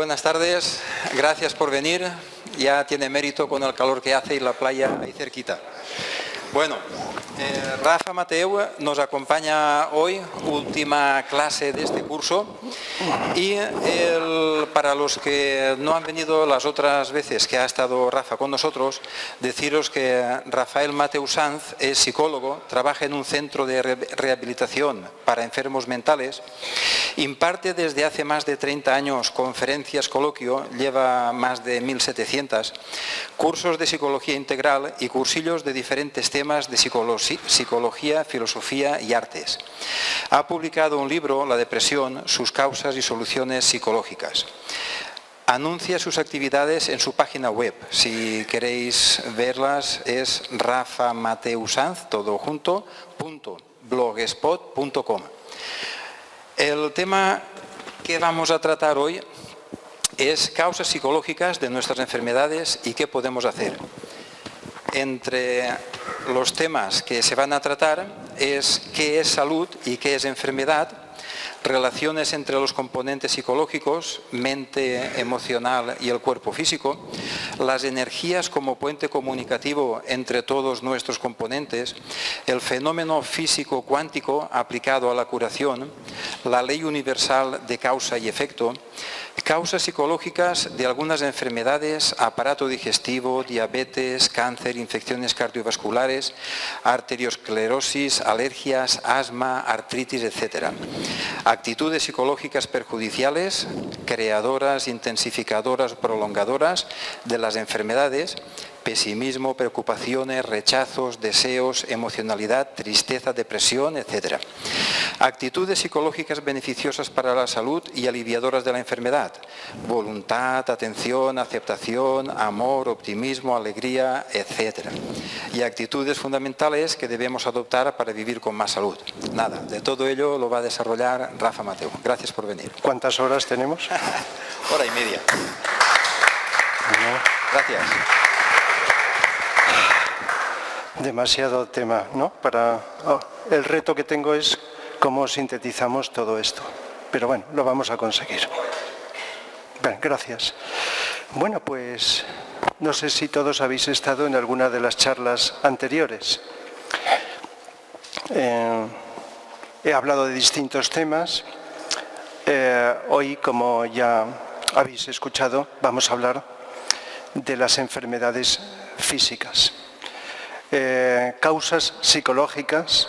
Buenas tardes, gracias por venir. Ya tiene mérito con el calor que hace y la playa ahí cerquita. Bueno, Rafa Mateu nos acompaña hoy, última clase de este curso, y para los que no han venido las otras veces que ha estado Rafa con nosotros, deciros que Rafael Mateu Sanz es psicólogo, trabaja en un centro de rehabilitación para enfermos mentales, imparte desde hace más de 30 años conferencias, coloquio, lleva más de 1.700, cursos de psicología integral y cursillos de diferentes temas de psicología, filosofía y artes. Ha publicado un libro, La depresión, sus causas y soluciones psicológicas. Anuncia sus actividades en su página web. Si queréis verlas es rafamateusanz, todo junto, .blogspot.com. El tema que vamos a tratar hoy es causas psicológicas de nuestras enfermedades y qué podemos hacer. Entre los temas que se van a tratar es qué es salud y qué es enfermedad, relaciones entre los componentes psicológicos, mente, emocional y el cuerpo físico, las energías como puente comunicativo entre todos nuestros componentes, el fenómeno físico cuántico aplicado a la curación, la ley universal de causa y efecto, causas psicológicas de algunas enfermedades, aparato digestivo, diabetes, cáncer, infecciones cardiovasculares, arteriosclerosis, alergias, asma, artritis, etc. Actitudes psicológicas perjudiciales, creadoras, intensificadoras, prolongadoras de las enfermedades, pesimismo, preocupaciones, rechazos, deseos, emocionalidad, tristeza, depresión, etc. Actitudes psicológicas beneficiosas para la salud y aliviadoras de la enfermedad. Voluntad, atención, aceptación, amor, optimismo, alegría, etc. Y actitudes fundamentales que debemos adoptar para vivir con más salud. Nada, de todo ello lo va a desarrollar Rafa Mateu. Gracias por venir. ¿Cuántas horas tenemos? Hora y media. Gracias. Demasiado tema, ¿no? El reto que tengo es cómo sintetizamos todo esto. Pero bueno, lo vamos a conseguir. Bien, gracias. Bueno, pues no sé si todos habéis estado en alguna de las charlas anteriores. He hablado de distintos temas. Hoy, como ya habéis escuchado, vamos a hablar de las enfermedades físicas. Causas psicológicas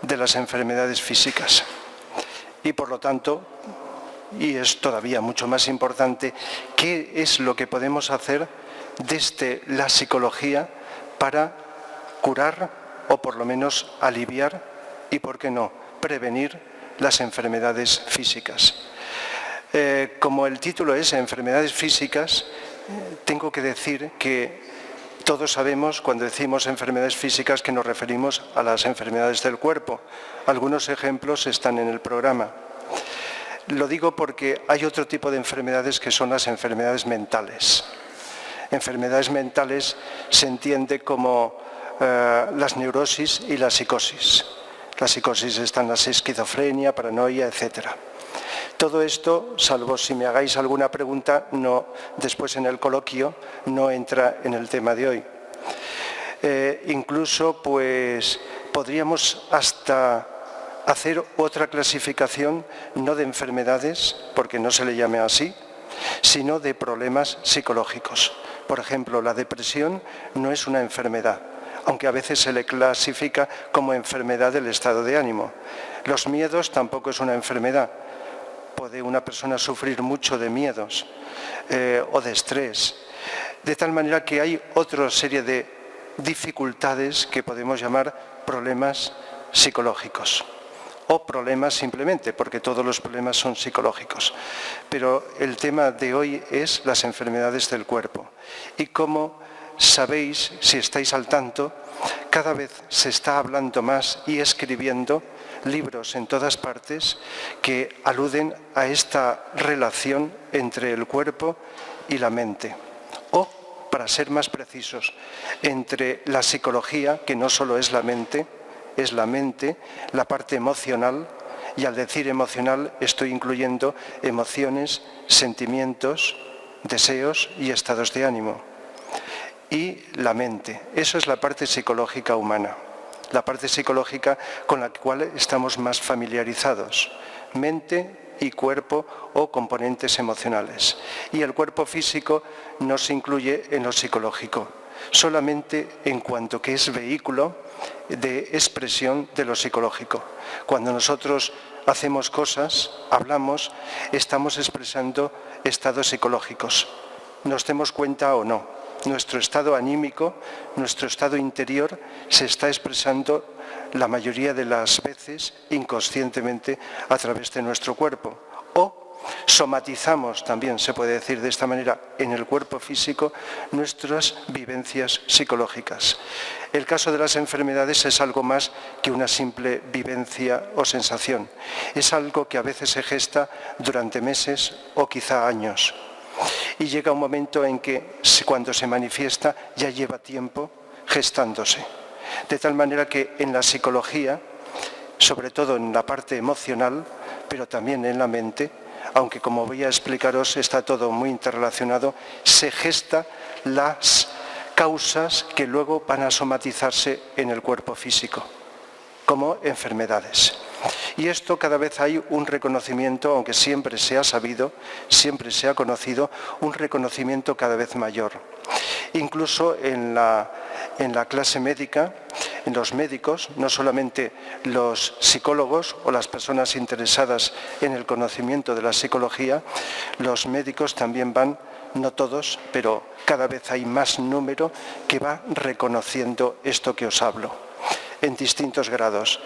de las enfermedades físicas. Y por lo tanto, y es todavía mucho más importante, ¿qué es lo que podemos hacer desde la psicología para curar o por lo menos aliviar y, por qué no, prevenir las enfermedades físicas? Como el título es Enfermedades físicas, tengo que decir que todos sabemos, cuando decimos enfermedades físicas, que nos referimos a las enfermedades del cuerpo. Algunos ejemplos están en el programa. Lo digo porque hay otro tipo de enfermedades que son las enfermedades mentales. Enfermedades mentales se entiende como las neurosis y la psicosis. La psicosis están las esquizofrenia, paranoia, etc. Todo esto, salvo si me hagáis alguna pregunta, después en el coloquio, no entra en el tema de hoy. Incluso, pues, podríamos hasta hacer otra clasificación, no de enfermedades, porque no se le llame así, sino de problemas psicológicos. Por ejemplo, la depresión no es una enfermedad, aunque a veces se le clasifica como enfermedad del estado de ánimo. Los miedos tampoco es una enfermedad. Puede una persona sufrir mucho de miedos o de estrés, de tal manera que hay otra serie de dificultades que podemos llamar problemas psicológicos o problemas simplemente, porque todos los problemas son psicológicos. Pero el tema de hoy es las enfermedades del cuerpo. Y como sabéis, si estáis al tanto, cada vez se está hablando más y escribiendo libros en todas partes que aluden a esta relación entre el cuerpo y la mente. O, para ser más precisos, entre la psicología, que no solo es la mente, la parte emocional, Y al decir emocional estoy incluyendo emociones, sentimientos, deseos y estados de ánimo. Y la mente, eso es la parte psicológica humana, la parte psicológica con la cual estamos más familiarizados. Mente y cuerpo o componentes emocionales. Y el cuerpo físico no se incluye en lo psicológico, solamente en cuanto que es vehículo de expresión de lo psicológico. Cuando nosotros hacemos cosas, hablamos, estamos expresando estados psicológicos, nos demos cuenta o no. Nuestro estado anímico, nuestro estado interior se está expresando la mayoría de las veces inconscientemente a través de nuestro cuerpo. O somatizamos, también se puede decir de esta manera, en el cuerpo físico nuestras vivencias psicológicas. El caso de las enfermedades es algo más que una simple vivencia o sensación. Es algo que a veces se gesta durante meses o quizá años. Y llega un momento en que cuando se manifiesta ya lleva tiempo gestándose. De tal manera que en la psicología, sobre todo en la parte emocional, pero también en la mente, aunque como voy a explicaros está todo muy interrelacionado, se gesta las causas que luego van a somatizarse en el cuerpo físico, como enfermedades. Y esto cada vez hay un reconocimiento, aunque siempre se ha sabido, siempre se ha conocido, un reconocimiento cada vez mayor. Incluso en la clase médica, en los médicos, no solamente los psicólogos o las personas interesadas en el conocimiento de la psicología, los médicos también van, no todos, pero cada vez hay más número que va reconociendo esto que os hablo, en distintos grados.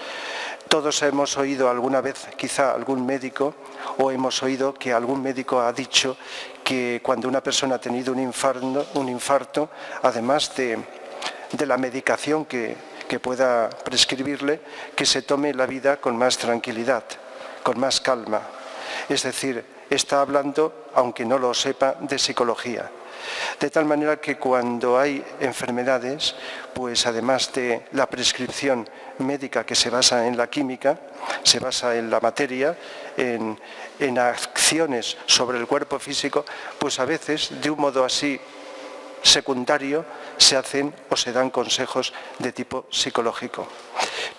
Todos hemos oído alguna vez, quizá algún médico, o hemos oído que algún médico ha dicho que cuando una persona ha tenido un infarto, además de la medicación que pueda prescribirle, que se tome la vida con más tranquilidad, con más calma. Es decir, está hablando, aunque no lo sepa, de psicología. De tal manera que cuando hay enfermedades, pues además de la prescripción médica que se basa en la química, se basa en la materia, en acciones sobre el cuerpo físico, pues a veces, de un modo así secundario, se hacen o se dan consejos de tipo psicológico.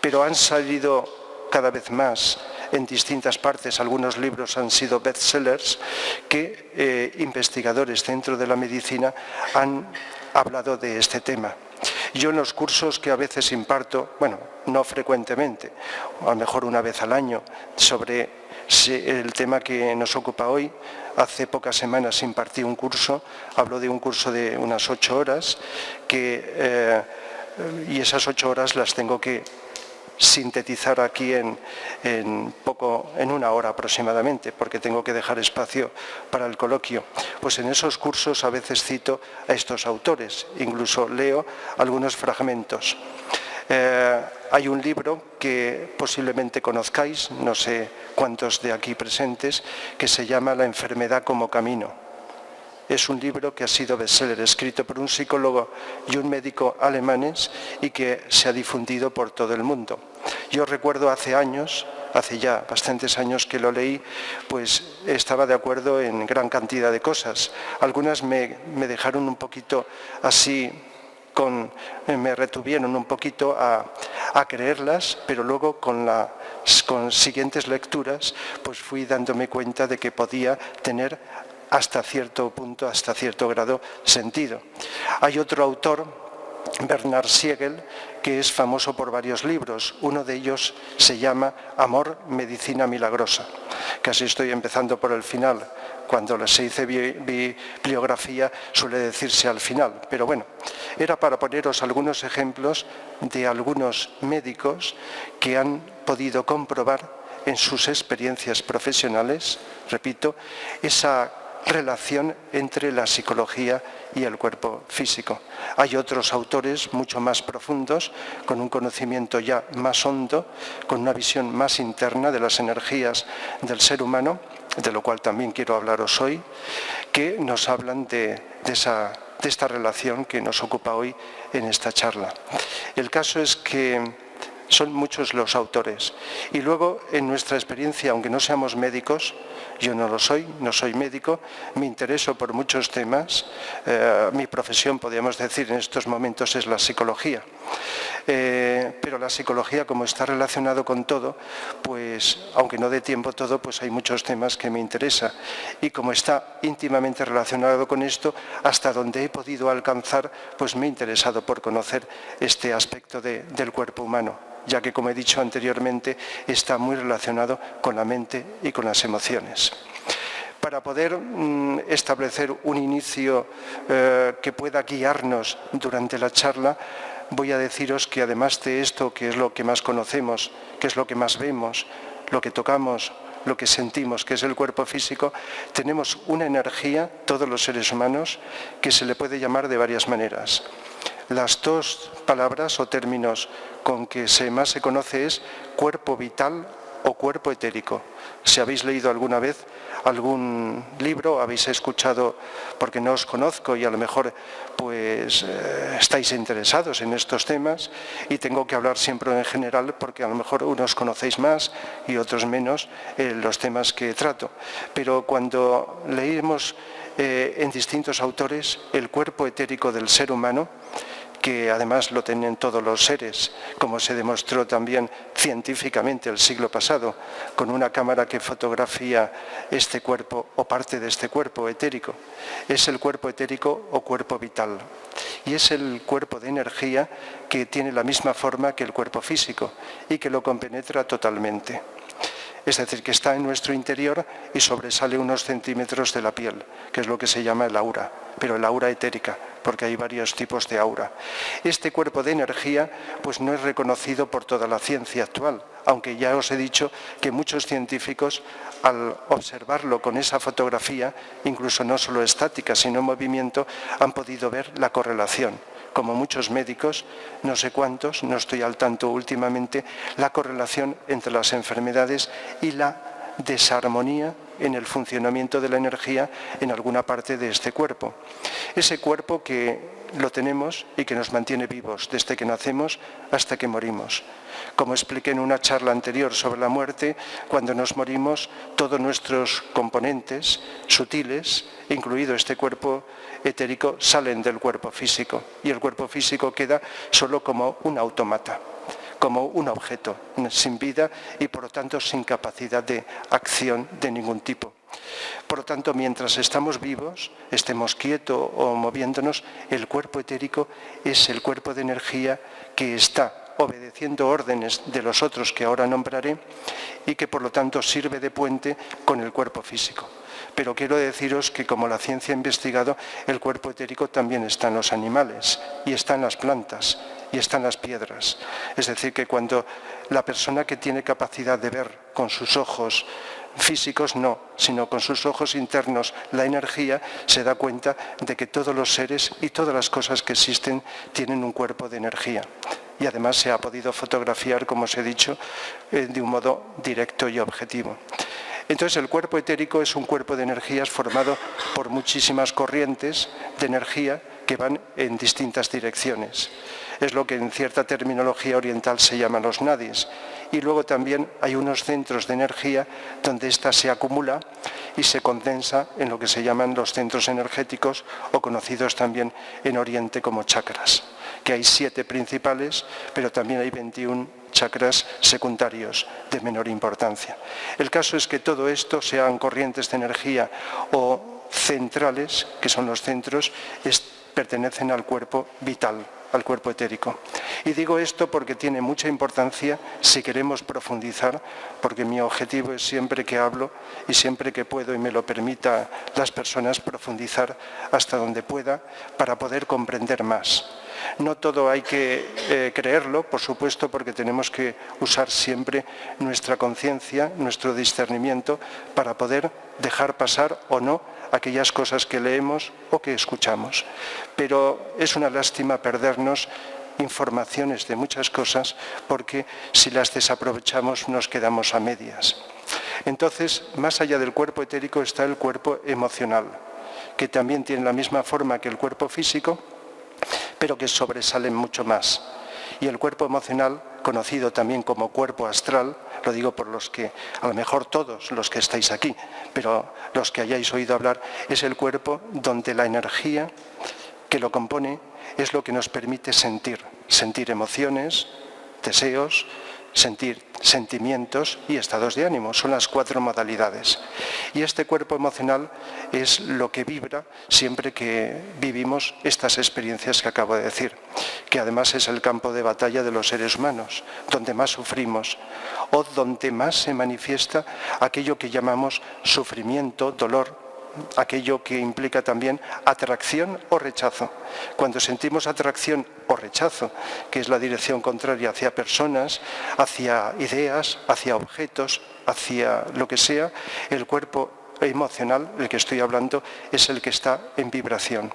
Pero han salido cada vez más en distintas partes, algunos libros han sido bestsellers, que investigadores dentro de la medicina han hablado de este tema. Yo en los cursos que a veces imparto, bueno, no frecuentemente, a lo mejor una vez al año, sobre el tema que nos ocupa hoy, hace pocas semanas impartí un curso, hablo de un curso de unas 8 horas, y esas 8 horas las tengo que sintetizar aquí en una hora aproximadamente, porque tengo que dejar espacio para el coloquio. Pues en esos cursos a veces cito a estos autores, incluso leo algunos fragmentos. Hay un libro que posiblemente conozcáis, no sé cuántos de aquí presentes, que se llama La enfermedad como camino. Es un libro que ha sido bestseller, escrito por un psicólogo y un médico alemanes y que se ha difundido por todo el mundo. Yo recuerdo hace ya bastantes años que lo leí, pues estaba de acuerdo en gran cantidad de cosas. Algunas me dejaron un poquito así, me retuvieron un poquito a creerlas, pero luego con siguientes lecturas pues fui dándome cuenta de que podía tener hasta cierto punto, hasta cierto grado, sentido. Hay otro autor, Bernard Siegel, que es famoso por varios libros. Uno de ellos se llama Amor, Medicina Milagrosa. Casi estoy empezando por el final. Cuando se dice bibliografía suele decirse al final. Pero bueno, era para poneros algunos ejemplos de algunos médicos que han podido comprobar en sus experiencias profesionales, repito, esa relación entre la psicología y el cuerpo físico. Hay otros autores mucho más profundos, con un conocimiento ya más hondo, con una visión más interna de las energías del ser humano, de lo cual también quiero hablaros hoy, que nos hablan de esta relación que nos ocupa hoy en esta charla. El caso es que Son muchos los autores. Y luego, en nuestra experiencia, aunque no seamos médicos, yo no lo soy, no soy médico, me intereso por muchos temas. Mi profesión, podríamos decir, en estos momentos es la psicología. Pero la psicología, como está relacionado con todo, pues, aunque no dé tiempo todo, pues hay muchos temas que me interesan. Y como está íntimamente relacionado con esto, hasta donde he podido alcanzar, pues me he interesado por conocer este aspecto del cuerpo humano, ya que, como he dicho anteriormente, está muy relacionado con la mente y con las emociones. Para poder establecer un inicio que pueda guiarnos durante la charla, voy a deciros que además de esto, que es lo que más conocemos, que es lo que más vemos, lo que tocamos, lo que sentimos, que es el cuerpo físico, tenemos una energía, todos los seres humanos, que se le puede llamar de varias maneras. Las dos palabras o términos con que más se conoce es cuerpo vital o cuerpo etérico. Si habéis leído alguna vez algún libro, habéis escuchado, porque no os conozco y a lo mejor pues estáis interesados en estos temas, y tengo que hablar siempre en general porque a lo mejor unos conocéis más y otros menos los temas que trato. Pero cuando leímos en distintos autores el cuerpo etérico del ser humano, que además lo tienen todos los seres, como se demostró también científicamente el siglo pasado, con una cámara que fotografía este cuerpo o parte de este cuerpo etérico. Es el cuerpo etérico o cuerpo vital. Y es el cuerpo de energía que tiene la misma forma que el cuerpo físico y que lo compenetra totalmente. Es decir, que está en nuestro interior y sobresale unos centímetros de la piel, que es lo que se llama el aura, pero el aura etérica, porque hay varios tipos de aura. Este cuerpo de energía pues no es reconocido por toda la ciencia actual, aunque ya os he dicho que muchos científicos, al observarlo con esa fotografía, incluso no solo estática, sino en movimiento, han podido ver la correlación. Como muchos médicos, no sé cuántos, no estoy al tanto últimamente, la correlación entre las enfermedades y la desarmonía en el funcionamiento de la energía en alguna parte de este cuerpo. Ese cuerpo que lo tenemos y que nos mantiene vivos desde que nacemos hasta que morimos. Como expliqué en una charla anterior sobre la muerte, cuando nos morimos, todos nuestros componentes sutiles, incluido este cuerpo etérico, salen del cuerpo físico y el cuerpo físico queda solo como un autómata, como un objeto sin vida y por lo tanto sin capacidad de acción de ningún tipo. Por lo tanto, mientras estamos vivos, estemos quietos o moviéndonos, el cuerpo etérico es el cuerpo de energía que está obedeciendo órdenes de los otros que ahora nombraré y que por lo tanto sirve de puente con el cuerpo físico. Pero quiero deciros que, como la ciencia ha investigado, el cuerpo etérico también está en los animales y está en las plantas y está en las piedras. Es decir, que cuando la persona que tiene capacidad de ver con sus ojos físicos no, sino con sus ojos internos la energía, se da cuenta de que todos los seres y todas las cosas que existen tienen un cuerpo de energía. Y además se ha podido fotografiar, como os he dicho, de un modo directo y objetivo. Entonces, el cuerpo etérico es un cuerpo de energías formado por muchísimas corrientes de energía que van en distintas direcciones. Es lo que en cierta terminología oriental se llaman los nadis. Y luego también hay unos centros de energía donde ésta se acumula y se condensa en lo que se llaman los centros energéticos, o conocidos también en Oriente como chakras, que hay 7 principales, pero también hay 21 chakras secundarios de menor importancia. El caso es que todo esto, sean corrientes de energía o centrales, que son los centros, pertenecen al cuerpo vital, al cuerpo etérico. Y digo esto porque tiene mucha importancia si queremos profundizar, porque mi objetivo es, siempre que hablo y siempre que puedo y me lo permita las personas, profundizar hasta donde pueda para poder comprender más. No todo hay que creerlo, por supuesto, porque tenemos que usar siempre nuestra conciencia, nuestro discernimiento, para poder dejar pasar o no aquellas cosas que leemos o que escuchamos. Pero es una lástima perdernos informaciones de muchas cosas, porque si las desaprovechamos nos quedamos a medias. Entonces, más allá del cuerpo etérico está el cuerpo emocional, que también tiene la misma forma que el cuerpo físico, pero que sobresalen mucho más. Y el cuerpo emocional conocido también como cuerpo astral, lo digo por los que, a lo mejor todos los que estáis aquí, pero los que hayáis oído hablar, es el cuerpo donde la energía que lo compone es lo que nos permite sentir emociones, deseos, sentir sentimientos y estados de ánimo. Son las 4 modalidades. Y este cuerpo emocional es lo que vibra siempre que vivimos estas experiencias que acabo de decir, que además es el campo de batalla de los seres humanos, donde más sufrimos o donde más se manifiesta aquello que llamamos sufrimiento, dolor, aquello que implica también atracción o rechazo. Cuando sentimos atracción o rechazo, que es la dirección contraria hacia personas, hacia ideas, hacia objetos, hacia lo que sea, el cuerpo emocional, del que estoy hablando, es el que está en vibración.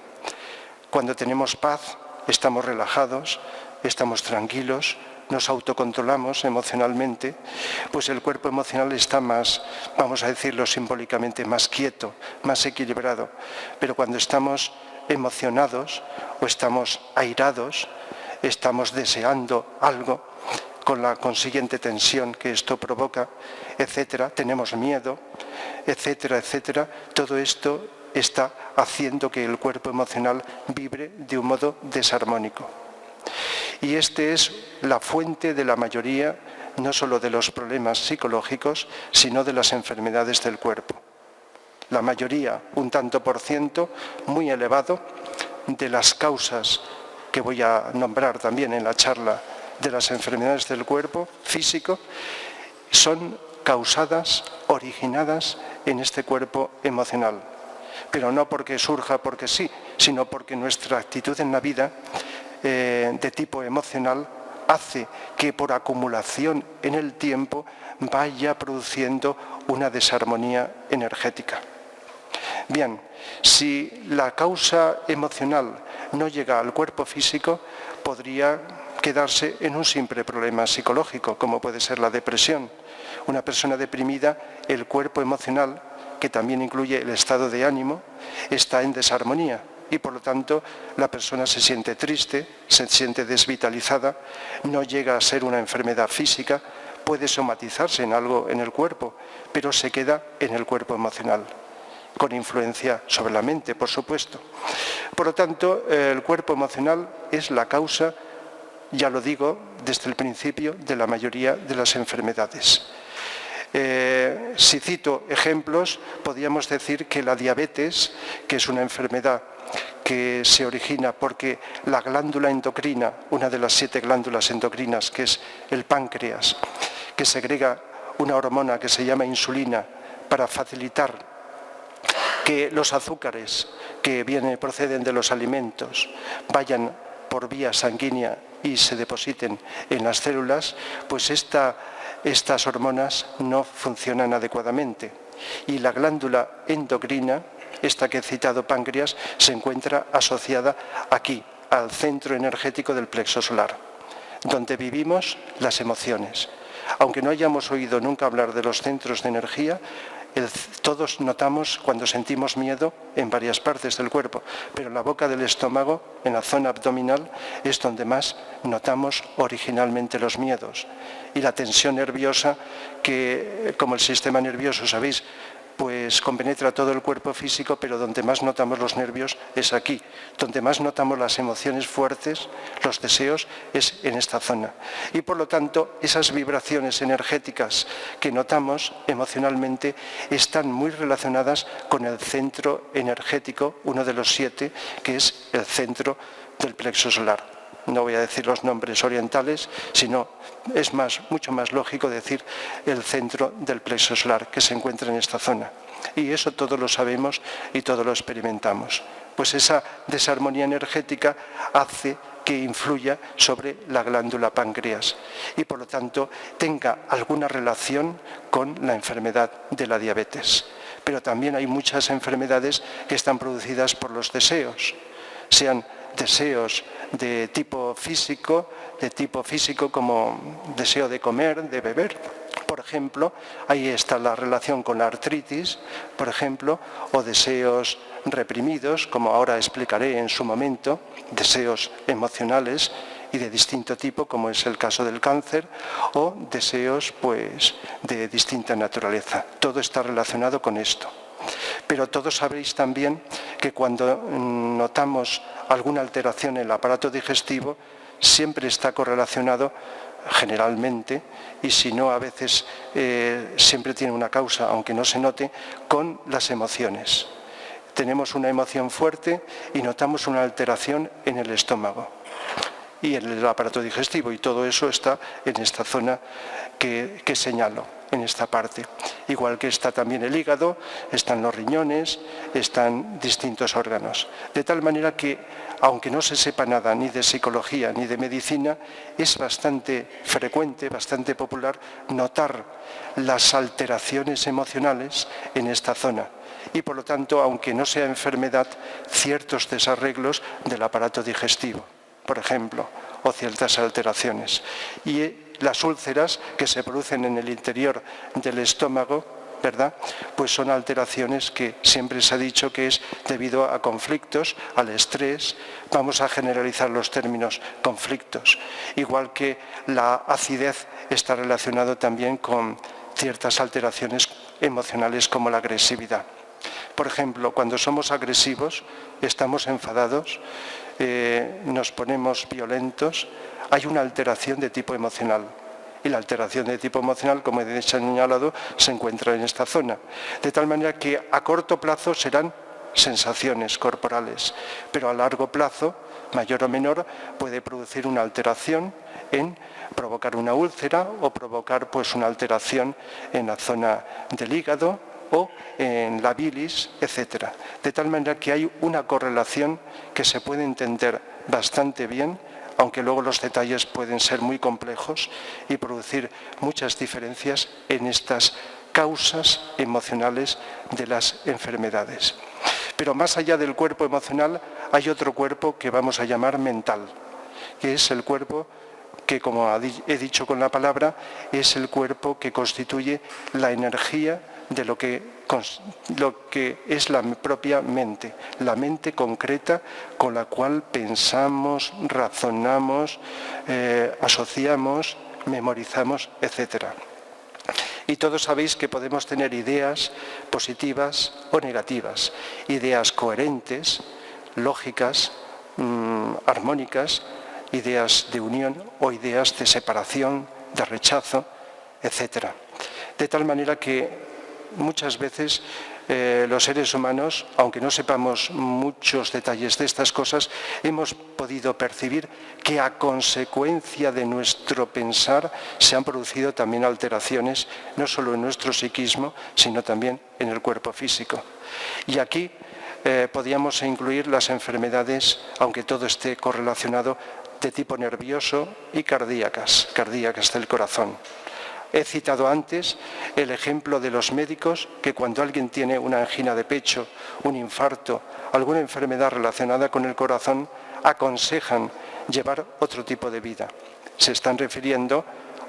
Cuando tenemos paz, estamos relajados, estamos tranquilos, nos autocontrolamos emocionalmente, pues el cuerpo emocional está más, vamos a decirlo simbólicamente, más quieto, más equilibrado. Pero cuando estamos emocionados o estamos airados, estamos deseando algo, con la consiguiente tensión que esto provoca, etcétera, tenemos miedo, etcétera, etcétera, todo esto está haciendo que el cuerpo emocional vibre de un modo desarmónico. Y este es la fuente de la mayoría, no solo de los problemas psicológicos, sino de las enfermedades del cuerpo. La mayoría, un tanto por ciento, muy elevado, de las causas que voy a nombrar también en la charla de las enfermedades del cuerpo físico, son causadas, originadas en este cuerpo emocional. Pero no porque surja porque sí, sino porque nuestra actitud en la vida de tipo emocional hace que por acumulación en el tiempo vaya produciendo una desarmonía energética. Bien, si la causa emocional no llega al cuerpo físico, podría quedarse en un simple problema psicológico, como puede ser la depresión. Una persona deprimida, el cuerpo emocional, que también incluye el estado de ánimo, está en desarmonía. Y por lo tanto la persona se siente triste, se siente desvitalizada, no llega a ser una enfermedad física, puede somatizarse en algo en el cuerpo, pero se queda en el cuerpo emocional, con influencia sobre la mente, por supuesto. Por lo tanto, el cuerpo emocional es la causa, ya lo digo desde el principio, de la mayoría de las enfermedades. Si cito ejemplos, podríamos decir que la diabetes, que es una enfermedad que se origina porque la glándula endocrina, una de las 7 glándulas endocrinas, que es el páncreas, que segrega una hormona que se llama insulina para facilitar que los azúcares que proceden de los alimentos vayan por vía sanguínea y se depositen en las células, pues estas hormonas no funcionan adecuadamente. Y la glándula endocrina, esta que he citado, páncreas, se encuentra asociada aquí, al centro energético del plexo solar, donde vivimos las emociones. Aunque no hayamos oído nunca hablar de los centros de energía, todos notamos cuando sentimos miedo en varias partes del cuerpo, pero en la boca del estómago, en la zona abdominal, es donde más notamos originalmente los miedos. Y la tensión nerviosa, que como el sistema nervioso, sabéis, pues compenetra todo el cuerpo físico, pero donde más notamos los nervios es aquí. Donde más notamos las emociones fuertes, los deseos, es en esta zona. Y por lo tanto, esas vibraciones energéticas que notamos emocionalmente están muy relacionadas con el centro energético, uno de los 7, que es el centro del plexo solar. No voy a decir los nombres orientales, sino es mucho más lógico decir el centro del plexo solar, que se encuentra en esta zona. Y eso todos lo sabemos y todos lo experimentamos. Pues esa desarmonía energética hace que influya sobre la glándula páncreas y por lo tanto tenga alguna relación con la enfermedad de la diabetes. Pero también hay muchas enfermedades que están producidas por los deseos, sean deseos de tipo físico como deseo de comer, de beber. Por ejemplo, ahí está la relación con la artritis, por ejemplo, o deseos reprimidos, como ahora explicaré en su momento, deseos emocionales y de distinto tipo, como es el caso del cáncer, o deseos pues, de distinta naturaleza. Todo está relacionado con esto. Pero todos sabéis también que cuando notamos alguna alteración en el aparato digestivo, siempre está correlacionado generalmente, y si no a veces siempre tiene una causa, aunque no se note, con las emociones. Tenemos una emoción fuerte y notamos una alteración en el estómago y en el aparato digestivo, y todo eso está en esta zona que señalo, en esta parte. Igual que está también el hígado, están los riñones, están distintos órganos. De tal manera que, aunque no se sepa nada ni de psicología ni de medicina, es bastante frecuente, bastante popular notar las alteraciones emocionales en esta zona. Y por lo tanto, aunque no sea enfermedad, ciertos desarreglos del aparato digestivo, por ejemplo, o ciertas alteraciones. Y las úlceras que se producen en el interior del estómago, ¿verdad? Pues son alteraciones que siempre se ha dicho que es debido a conflictos, al estrés. Vamos a generalizar los términos conflictos. Igual que la acidez está relacionado también con ciertas alteraciones emocionales como la agresividad. Por ejemplo, cuando somos agresivos, estamos enfadados, nos ponemos violentos, hay una alteración de tipo emocional. Y la alteración de tipo emocional, como he señalado, se encuentra en esta zona. De tal manera que a corto plazo serán sensaciones corporales, pero a largo plazo, mayor o menor, puede producir una alteración en provocar una úlcera o provocar pues, una alteración en la zona del hígado o en la bilis, etc. De tal manera que hay una correlación que se puede entender bastante bien, aunque luego los detalles pueden ser muy complejos y producir muchas diferencias en estas causas emocionales de las enfermedades. Pero más allá del cuerpo emocional hay otro cuerpo que vamos a llamar mental, que es el cuerpo que, como he dicho con la palabra, es el cuerpo que constituye la energía de lo que es la propia mente, la mente concreta con la cual pensamos, razonamos, asociamos, memorizamos, etc. Y todos sabéis que podemos tener ideas positivas o negativas, ideas coherentes, lógicas, armónicas, ideas de unión o ideas de separación, de rechazo, etc. De tal manera que muchas veces los seres humanos, aunque no sepamos muchos detalles de estas cosas, hemos podido percibir que a consecuencia de nuestro pensar se han producido también alteraciones, no solo en nuestro psiquismo, sino también en el cuerpo físico. Y aquí podríamos incluir las enfermedades, aunque todo esté correlacionado, de tipo nervioso y cardíacas del corazón. He citado antes el ejemplo de los médicos que cuando alguien tiene una angina de pecho, un infarto, alguna enfermedad relacionada con el corazón, aconsejan llevar otro tipo de vida.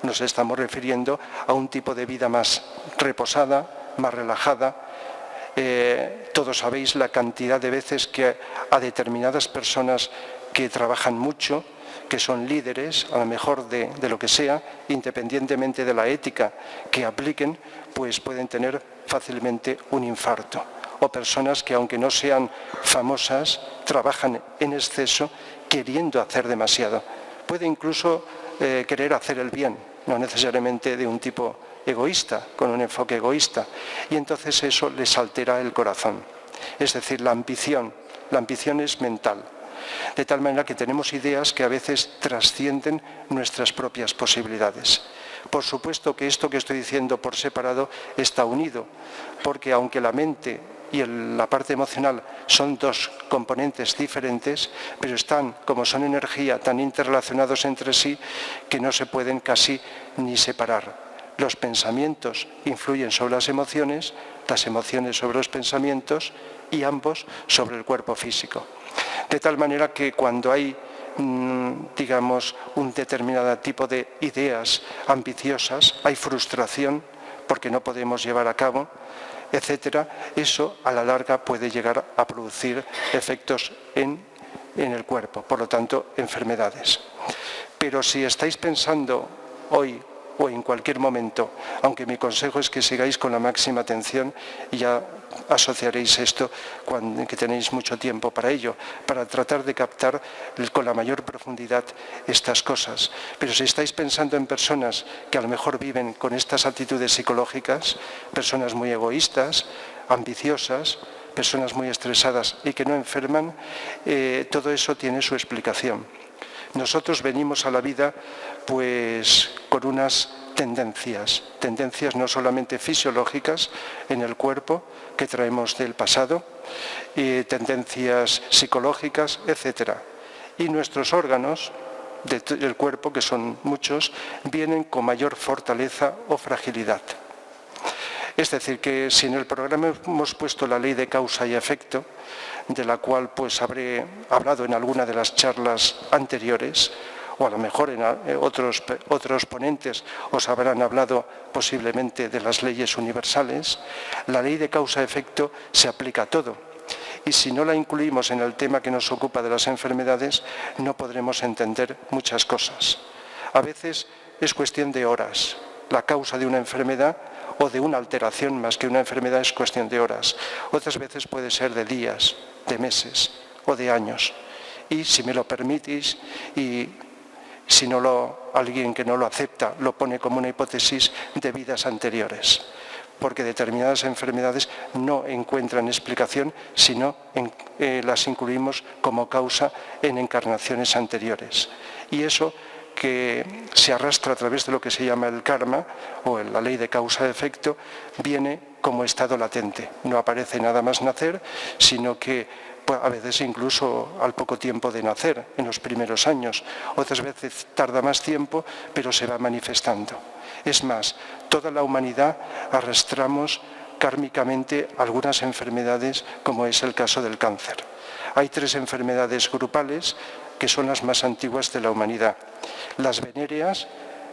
Nos estamos refiriendo a un tipo de vida más reposada, más relajada. Todos sabéis la cantidad de veces que a determinadas personas que trabajan mucho, que son líderes, a lo mejor de lo que sea, independientemente de la ética que apliquen, pues pueden tener fácilmente un infarto. O personas que, aunque no sean famosas, trabajan en exceso queriendo hacer demasiado. Puede incluso querer hacer el bien, no necesariamente de un tipo egoísta, con un enfoque egoísta. Y entonces eso les altera el corazón. Es decir, la ambición es mental. De tal manera que tenemos ideas que a veces trascienden nuestras propias posibilidades. Por supuesto que esto que estoy diciendo por separado está unido, porque aunque la mente y la parte emocional son dos componentes diferentes, pero están, como son energía, tan interrelacionados entre sí que no se pueden casi ni separar. Los pensamientos influyen sobre las emociones sobre los pensamientos y ambos sobre el cuerpo físico. De tal manera que cuando hay, digamos, un determinado tipo de ideas ambiciosas, hay frustración porque no podemos llevar a cabo, etcétera, eso a la larga puede llegar a producir efectos en en el cuerpo, por lo tanto, enfermedades. Pero si estáis pensando hoy o en cualquier momento, aunque mi consejo es que sigáis con la máxima atención y ya asociaréis esto que tenéis mucho tiempo para ello, para tratar de captar con la mayor profundidad estas cosas. Pero si estáis pensando en personas que a lo mejor viven con estas actitudes psicológicas, personas muy egoístas, ambiciosas, personas muy estresadas y que no enferman, todo eso tiene su explicación. Nosotros venimos a la vida pues con unas tendencias no solamente fisiológicas en el cuerpo que traemos del pasado, tendencias psicológicas, etc. Y nuestros órganos del cuerpo, que son muchos, vienen con mayor fortaleza o fragilidad. Es decir, que si en el programa hemos puesto la ley de causa y efecto, de la cual pues habré hablado en alguna de las charlas anteriores, o a lo mejor en otros ponentes os habrán hablado posiblemente de las leyes universales, la ley de causa-efecto se aplica a todo. Y si no la incluimos en el tema que nos ocupa de las enfermedades, no podremos entender muchas cosas. A veces es cuestión de horas. La causa de una enfermedad o de una alteración más que una enfermedad es cuestión de horas. Otras veces puede ser de días, de meses o de años. Y si me lo permitís, y si alguien que no lo acepta lo pone como una hipótesis, de vidas anteriores. Porque determinadas enfermedades no encuentran explicación, sino las incluimos como causa en encarnaciones anteriores. Y eso que se arrastra a través de lo que se llama el karma, o la ley de causa-efecto, viene como estado latente. No aparece nada más nacer, sino que a veces incluso al poco tiempo de nacer, en los primeros años. Otras veces tarda más tiempo, pero se va manifestando. Es más, toda la humanidad arrastramos kármicamente algunas enfermedades, como es el caso del cáncer. Hay 3 enfermedades grupales que son las más antiguas de la humanidad. Las venéreas,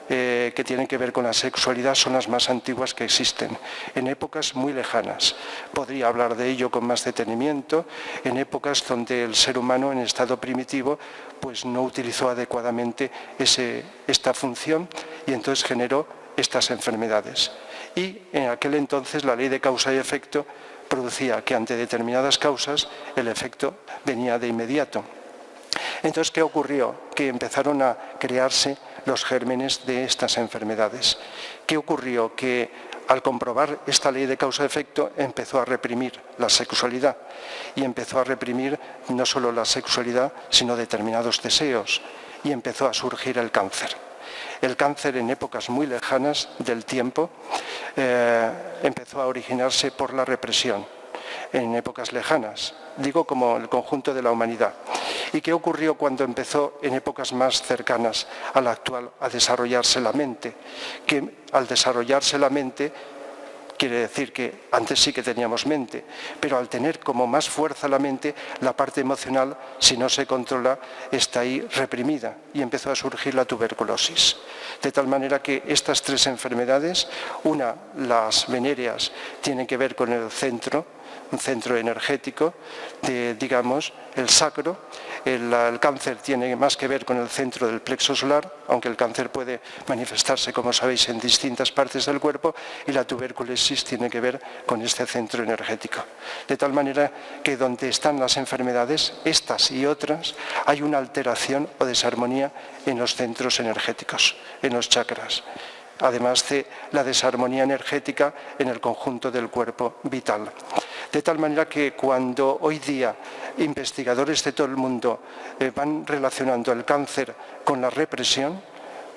que tienen que ver con la sexualidad, son las más antiguas que existen, en épocas muy lejanas. Podría hablar de ello con más detenimiento, en épocas donde el ser humano en estado primitivo pues no utilizó adecuadamente esta función y entonces generó estas enfermedades. Y en aquel entonces la ley de causa y efecto producía que ante determinadas causas el efecto venía de inmediato. Entonces, ¿qué ocurrió? Que empezaron a crearse los gérmenes de estas enfermedades. ¿Qué ocurrió? Que al comprobar esta ley de causa-efecto empezó a reprimir la sexualidad y empezó a reprimir no solo la sexualidad, sino determinados deseos, y empezó a surgir el cáncer. El cáncer en épocas muy lejanas del tiempo empezó a originarse por la represión, en épocas lejanas, digo como el conjunto de la humanidad. ¿Y qué ocurrió cuando empezó en épocas más cercanas a la actual a desarrollarse la mente? Que al desarrollarse la mente, quiere decir que antes sí que teníamos mente, pero al tener como más fuerza la mente, la parte emocional, si no se controla, está ahí reprimida y empezó a surgir la tuberculosis. De tal manera que estas 3 enfermedades, las venéreas, tienen que ver con el centro, un centro energético, digamos, el sacro. El cáncer tiene más que ver con el centro del plexo solar, aunque el cáncer puede manifestarse, como sabéis, en distintas partes del cuerpo, y la tuberculosis tiene que ver con este centro energético. De tal manera que donde están las enfermedades, estas y otras, hay una alteración o desarmonía en los centros energéticos, en los chakras, además de la desarmonía energética en el conjunto del cuerpo vital. De tal manera que cuando hoy día investigadores de todo el mundo van relacionando el cáncer con la represión,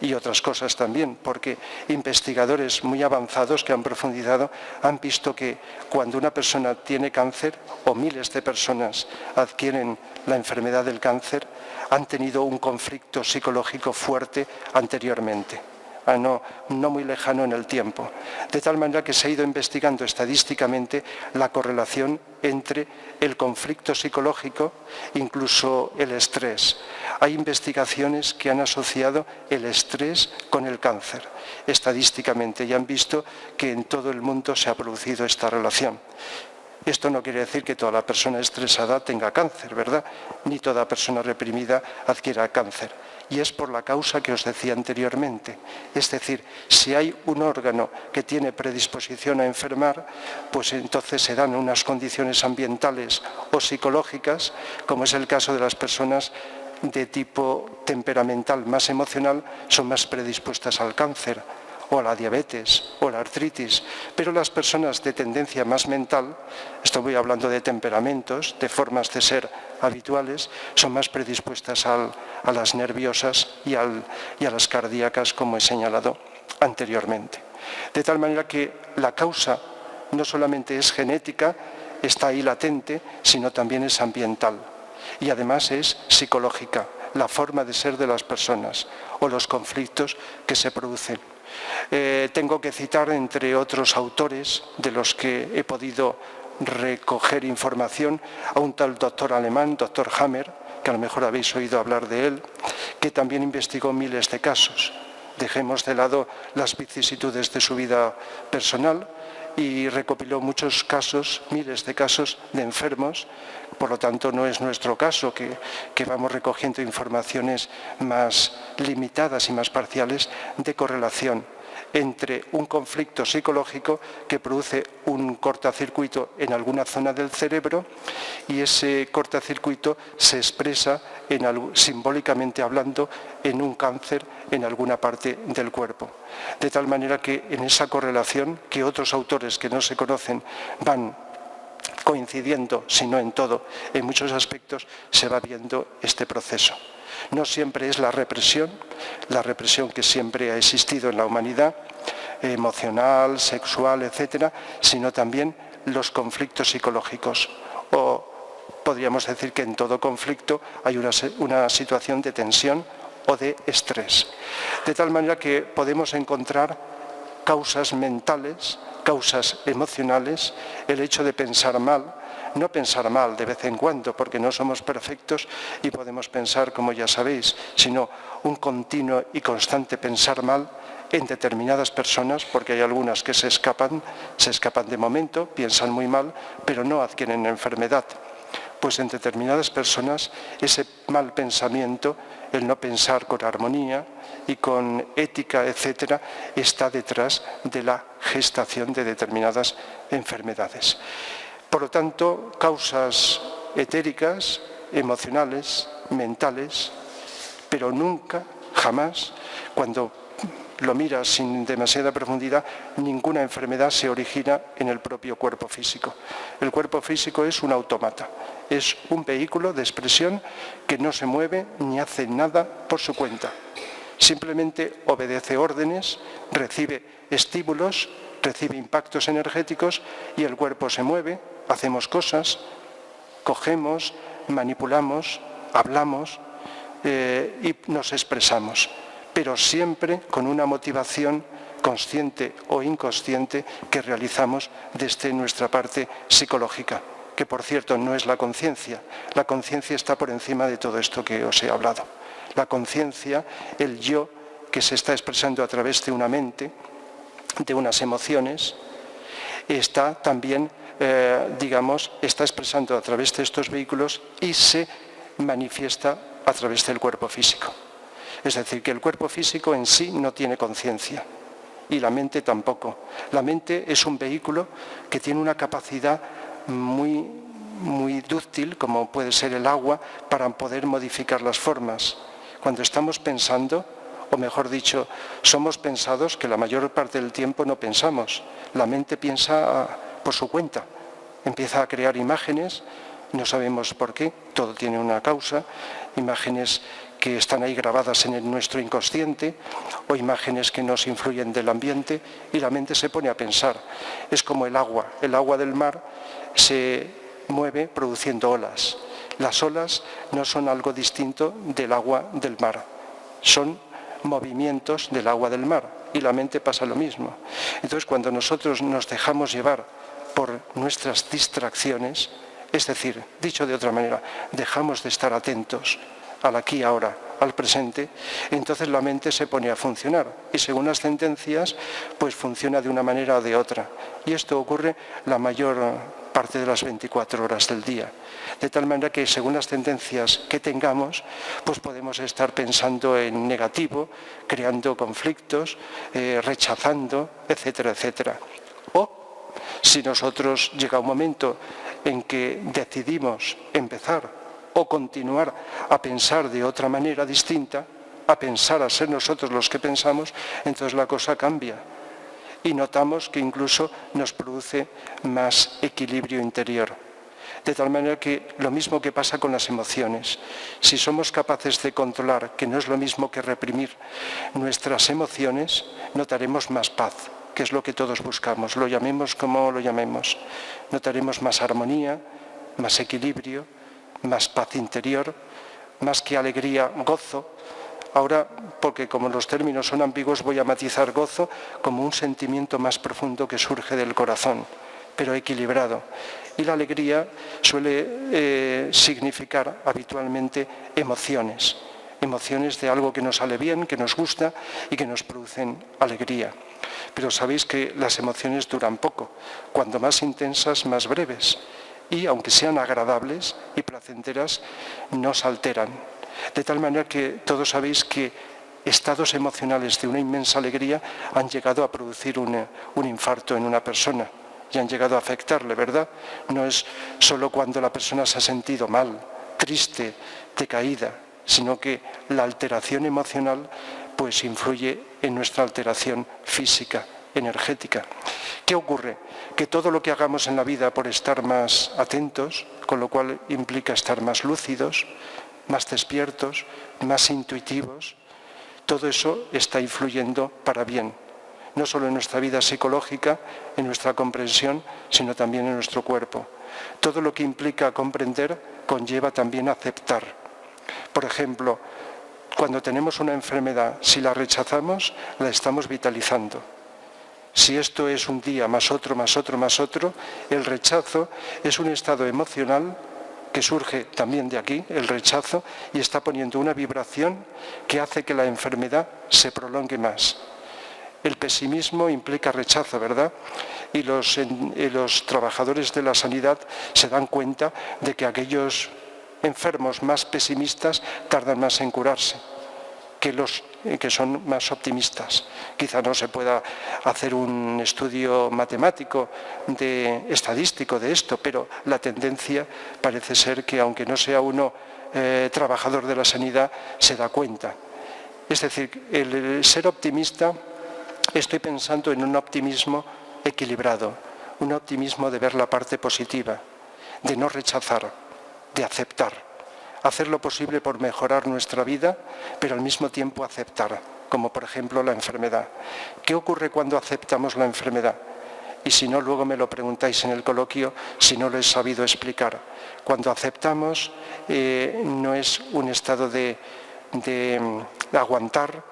y otras cosas también, porque investigadores muy avanzados que han profundizado han visto que cuando una persona tiene cáncer, o miles de personas adquieren la enfermedad del cáncer, han tenido un conflicto psicológico fuerte anteriormente. No muy lejano en el tiempo. De tal manera que se ha ido investigando estadísticamente la correlación entre el conflicto psicológico, incluso el estrés. Hay investigaciones que han asociado el estrés con el cáncer, estadísticamente, y han visto que en todo el mundo se ha producido esta relación. Esto no quiere decir que toda la persona estresada tenga cáncer, ¿verdad? Ni toda persona reprimida adquiera cáncer. Y es por la causa que os decía anteriormente. Es decir, si hay un órgano que tiene predisposición a enfermar, pues entonces se dan unas condiciones ambientales o psicológicas, como es el caso de las personas de tipo temperamental más emocional, son más predispuestas al cáncer, o a la diabetes, o la artritis. Pero las personas de tendencia más mental, estoy hablando de temperamentos, de formas de ser habituales, son más predispuestas a las nerviosas y a las cardíacas, como he señalado anteriormente. De tal manera que la causa no solamente es genética, está ahí latente, sino también es ambiental. Y además es psicológica, la forma de ser de las personas o los conflictos que se producen. Tengo que citar, entre otros autores de los que he podido recoger información, a un tal doctor alemán, doctor Hammer, que a lo mejor habéis oído hablar de él, que también investigó miles de casos. Dejemos de lado las vicisitudes de su vida personal y recopiló muchos casos, miles de casos de enfermos. Por lo tanto, no es nuestro caso que vamos recogiendo informaciones más limitadas y más parciales de correlación entre un conflicto psicológico que produce un cortocircuito en alguna zona del cerebro y ese cortocircuito se expresa, simbólicamente hablando, en un cáncer en alguna parte del cuerpo. De tal manera que en esa correlación, que otros autores que no se conocen van coincidiendo, si no en todo, en muchos aspectos, se va viendo este proceso. No siempre es la represión que siempre ha existido en la humanidad, emocional, sexual, etcétera, sino también los conflictos psicológicos. O podríamos decir que en todo conflicto hay una situación de tensión o de estrés. De tal manera que podemos encontrar causas mentales, causas emocionales, el hecho de pensar mal, no pensar mal de vez en cuando, porque no somos perfectos y podemos pensar, como ya sabéis, sino un continuo y constante pensar mal en determinadas personas, porque hay algunas que se escapan de momento, piensan muy mal, pero no adquieren enfermedad. Pues en determinadas personas ese mal pensamiento, el no pensar con armonía y con ética, etcétera, está detrás de la gestación de determinadas enfermedades. Por lo tanto, causas etéricas, emocionales, mentales, pero nunca, jamás, cuando lo miras sin demasiada profundidad, ninguna enfermedad se origina en el propio cuerpo físico. El cuerpo físico es un autómata, es un vehículo de expresión que no se mueve ni hace nada por su cuenta. Simplemente obedece órdenes, recibe estímulos, recibe impactos energéticos y el cuerpo se mueve, hacemos cosas, cogemos, manipulamos, hablamos y nos expresamos, pero siempre con una motivación consciente o inconsciente que realizamos desde nuestra parte psicológica, que por cierto no es la conciencia. La conciencia está por encima de todo esto que os he hablado. La conciencia, el yo que se está expresando a través de una mente, de unas emociones, está también, está expresando a través de estos vehículos y se manifiesta a través del cuerpo físico. Es decir, que el cuerpo físico en sí no tiene conciencia y la mente tampoco. La mente es un vehículo que tiene una capacidad muy dúctil, como puede ser el agua, para poder modificar las formas. Cuando estamos pensando, o mejor dicho, somos pensados, que la mayor parte del tiempo no pensamos. La mente piensa por su cuenta, empieza a crear imágenes, no sabemos por qué, todo tiene una causa, imágenes que están ahí grabadas en nuestro inconsciente o imágenes que nos influyen del ambiente y la mente se pone a pensar. Es como el agua del mar se mueve produciendo olas. Las olas no son algo distinto del agua del mar, son movimientos del agua del mar y la mente pasa lo mismo. Entonces, cuando nosotros nos dejamos llevar por nuestras distracciones, es decir, dicho de otra manera, dejamos de estar atentos al aquí y ahora, al presente, entonces la mente se pone a funcionar y según las tendencias, pues funciona de una manera o de otra. Y esto ocurre la mayor parte de las 24 horas del día. De tal manera que según las tendencias que tengamos, pues podemos estar pensando en negativo, creando conflictos, rechazando, etcétera, etcétera. O si nosotros llega un momento en que decidimos empezar o continuar a pensar de otra manera distinta, a pensar, a ser nosotros los que pensamos, entonces la cosa cambia. Y notamos que incluso nos produce más equilibrio interior. De tal manera que lo mismo que pasa con las emociones, si somos capaces de controlar, que no es lo mismo que reprimir nuestras emociones, notaremos más paz, que es lo que todos buscamos, lo llamemos como lo llamemos. Notaremos más armonía, más equilibrio, más paz interior, más que alegría, gozo. Ahora, porque como los términos son ambiguos, voy a matizar gozo como un sentimiento más profundo que surge del corazón, pero equilibrado. Y la alegría suele significar habitualmente emociones, emociones de algo que nos sale bien, que nos gusta y que nos producen alegría. Pero sabéis que las emociones duran poco, cuanto más intensas, más breves. Y aunque sean agradables y placenteras, nos alteran. De tal manera que todos sabéis que estados emocionales de una inmensa alegría han llegado a producir un infarto en una persona y han llegado a afectarle, ¿verdad? No es solo cuando la persona se ha sentido mal, triste, decaída, sino que la alteración emocional pues influye en nuestra alteración física, energética. ¿Qué ocurre? Que todo lo que hagamos en la vida por estar más atentos, con lo cual implica estar más lúcidos, más despiertos, más intuitivos, todo eso está influyendo para bien, no solo en nuestra vida psicológica, en nuestra comprensión, sino también en nuestro cuerpo. Todo lo que implica comprender conlleva también aceptar. Por ejemplo, cuando tenemos una enfermedad, si la rechazamos, la estamos vitalizando. Si esto es un día más otro, más otro, más otro, el rechazo es un estado emocional que surge también de aquí, el rechazo, y está poniendo una vibración que hace que la enfermedad se prolongue más. El pesimismo implica rechazo, ¿verdad? Y los trabajadores de la sanidad se dan cuenta de que aquellos enfermos más pesimistas tardan más en curarse que los que son más optimistas. Quizá no se pueda hacer un estudio matemático, estadístico de esto, pero la tendencia parece ser que aunque no sea uno trabajador de la sanidad, se da cuenta. Es decir, el ser optimista, estoy pensando en un optimismo equilibrado, un optimismo de ver la parte positiva, de no rechazar, de aceptar. Hacer lo posible por mejorar nuestra vida, pero al mismo tiempo aceptar, como por ejemplo la enfermedad. ¿Qué ocurre cuando aceptamos la enfermedad? Y si no, luego me lo preguntáis en el coloquio, si no lo he sabido explicar. Cuando aceptamos, no es un estado de aguantar,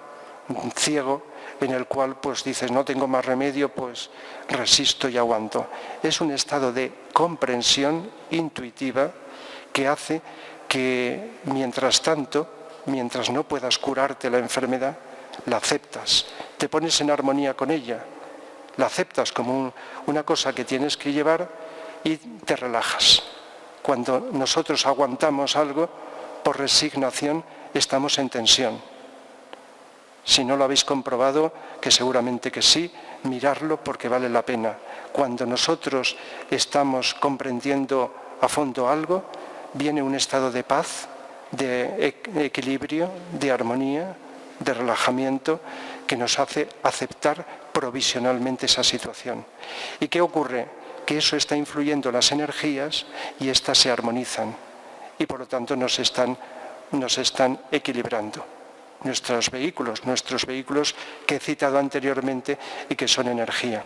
ciego, en el cual pues dices, no tengo más remedio, pues resisto y aguanto. Es un estado de comprensión intuitiva que hace que mientras tanto, mientras no puedas curarte la enfermedad, la aceptas, te pones en armonía con ella, la aceptas como una cosa que tienes que llevar y te relajas. Cuando nosotros aguantamos algo, por resignación, estamos en tensión. Si no lo habéis comprobado, que seguramente que sí, mirarlo porque vale la pena. Cuando nosotros estamos comprendiendo a fondo algo, viene un estado de paz, de equilibrio, de armonía, de relajamiento, que nos hace aceptar provisionalmente esa situación. ¿Y qué ocurre? Que eso está influyendo las energías y éstas se armonizan y por lo tanto nos están equilibrando. Nuestros vehículos que he citado anteriormente y que son energía.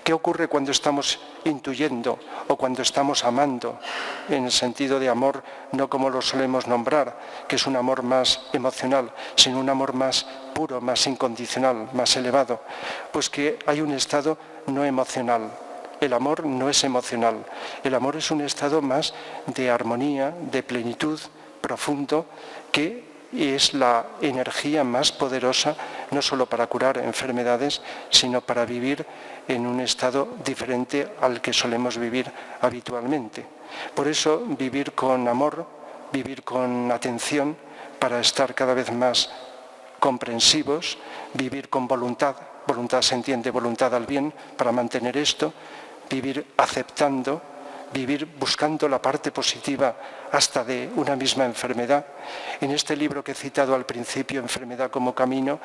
¿Qué ocurre cuando estamos intuyendo o cuando estamos amando? En el sentido de amor, no como lo solemos nombrar, que es un amor más emocional, sino un amor más puro, más incondicional, más elevado. Pues que hay un estado no emocional. El amor no es emocional. El amor es un estado más de armonía, de plenitud profundo, que y es la energía más poderosa, no solo para curar enfermedades, sino para vivir en un estado diferente al que solemos vivir habitualmente. Por eso, vivir con amor, vivir con atención, para estar cada vez más comprensivos, vivir con voluntad, voluntad se entiende voluntad al bien, para mantener esto, vivir aceptando, vivir buscando la parte positiva hasta de una misma enfermedad. En este libro que he citado al principio, Enfermedad como camino,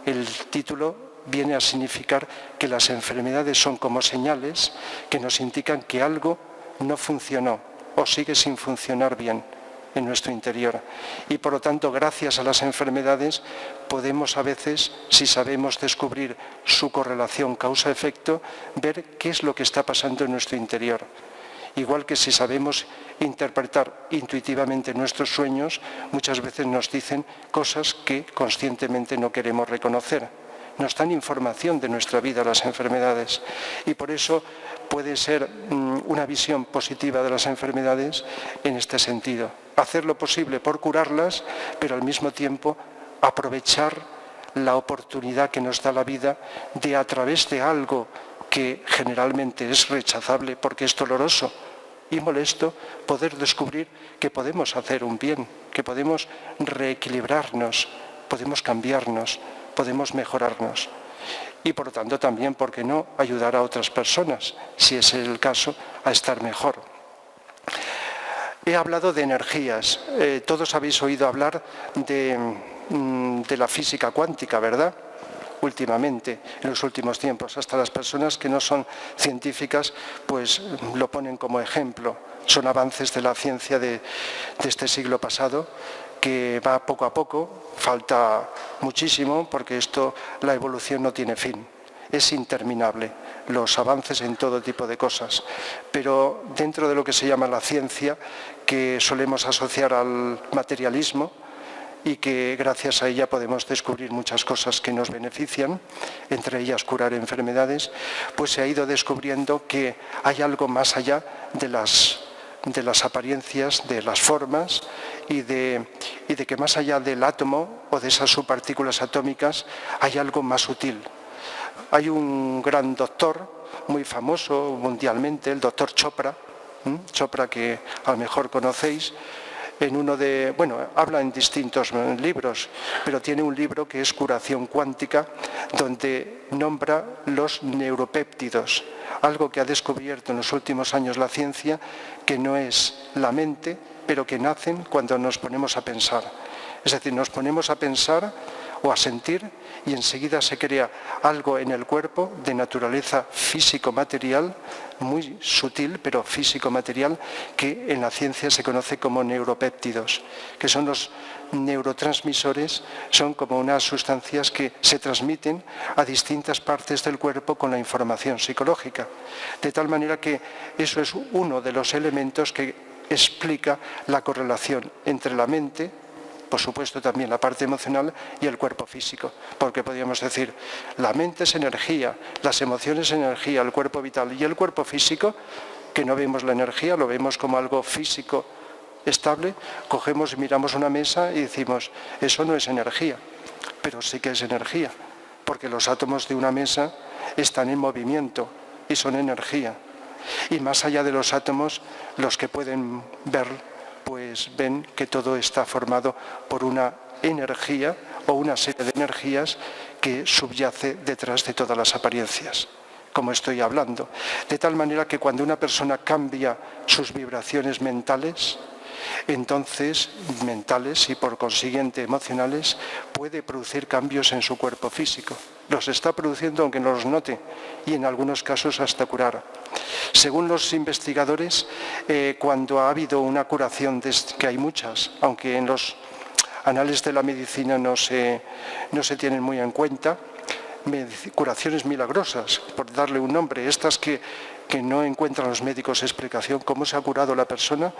el título viene a significar que las enfermedades son como señales que nos indican que algo no funcionó o sigue sin funcionar bien en nuestro interior. Y por lo tanto, gracias a las enfermedades, podemos a veces, si sabemos descubrir su correlación causa-efecto, ver qué es lo que está pasando en nuestro interior. Igual que si sabemos interpretar intuitivamente nuestros sueños, muchas veces nos dicen cosas que conscientemente no queremos reconocer. Nos dan información de nuestra vida las enfermedades y por eso puede ser una visión positiva de las enfermedades en este sentido. Hacer lo posible por curarlas, pero al mismo tiempo aprovechar la oportunidad que nos da la vida de, a través de algo que generalmente es rechazable porque es doloroso y molesto, poder descubrir que podemos hacer un bien, que podemos reequilibrarnos, podemos cambiarnos, podemos mejorarnos. Y por lo tanto también, ¿por qué no?, ayudar a otras personas, si es el caso, a estar mejor. He hablado de energías. Todos habéis oído hablar de la física cuántica, ¿verdad?, últimamente, en los últimos tiempos. Hasta las personas que no son científicas pues lo ponen como ejemplo. Son avances de la ciencia de este siglo pasado que va poco a poco, falta muchísimo porque la evolución no tiene fin, es interminable, los avances en todo tipo de cosas. Pero dentro de lo que se llama la ciencia, que solemos asociar al materialismo, y que gracias a ella podemos descubrir muchas cosas que nos benefician, entre ellas curar enfermedades, pues se ha ido descubriendo que hay algo más allá de las apariencias, de las formas y de que más allá del átomo o de esas subpartículas atómicas hay algo más sutil. Hay un gran doctor muy famoso mundialmente, el doctor Chopra, que a lo mejor conocéis, habla en distintos libros, pero tiene un libro que es Curación Cuántica, donde nombra los neuropéptidos, algo que ha descubierto en los últimos años la ciencia, que no es la mente, pero que nacen cuando nos ponemos a pensar. Es decir, nos ponemos a pensar o a sentir y enseguida se crea algo en el cuerpo de naturaleza físico-material, muy sutil, pero físico-material, que en la ciencia se conoce como neuropéptidos, que son los neurotransmisores, son como unas sustancias que se transmiten a distintas partes del cuerpo con la información psicológica. De tal manera que eso es uno de los elementos que explica la correlación entre la mente, por supuesto también la parte emocional, y el cuerpo físico, porque podríamos decir, la mente es energía, las emociones es energía, el cuerpo vital, y el cuerpo físico, que no vemos la energía, lo vemos como algo físico estable, cogemos y miramos una mesa y decimos, eso no es energía, pero sí que es energía, porque los átomos de una mesa están en movimiento y son energía. Y más allá de los átomos, los que pueden ver, pues ven que todo está formado por una energía o una serie de energías que subyace detrás de todas las apariencias, como estoy hablando. De tal manera que cuando una persona cambia sus vibraciones mentales, entonces mentales y por consiguiente emocionales, puede producir cambios en su cuerpo físico. Los está produciendo aunque no los note y en algunos casos hasta curar. Según los investigadores, cuando ha habido una curación, que hay muchas, aunque en los anales de la medicina no se tienen muy en cuenta, curaciones milagrosas, por darle un nombre, estas que no encuentran los médicos explicación, cómo se ha curado la persona,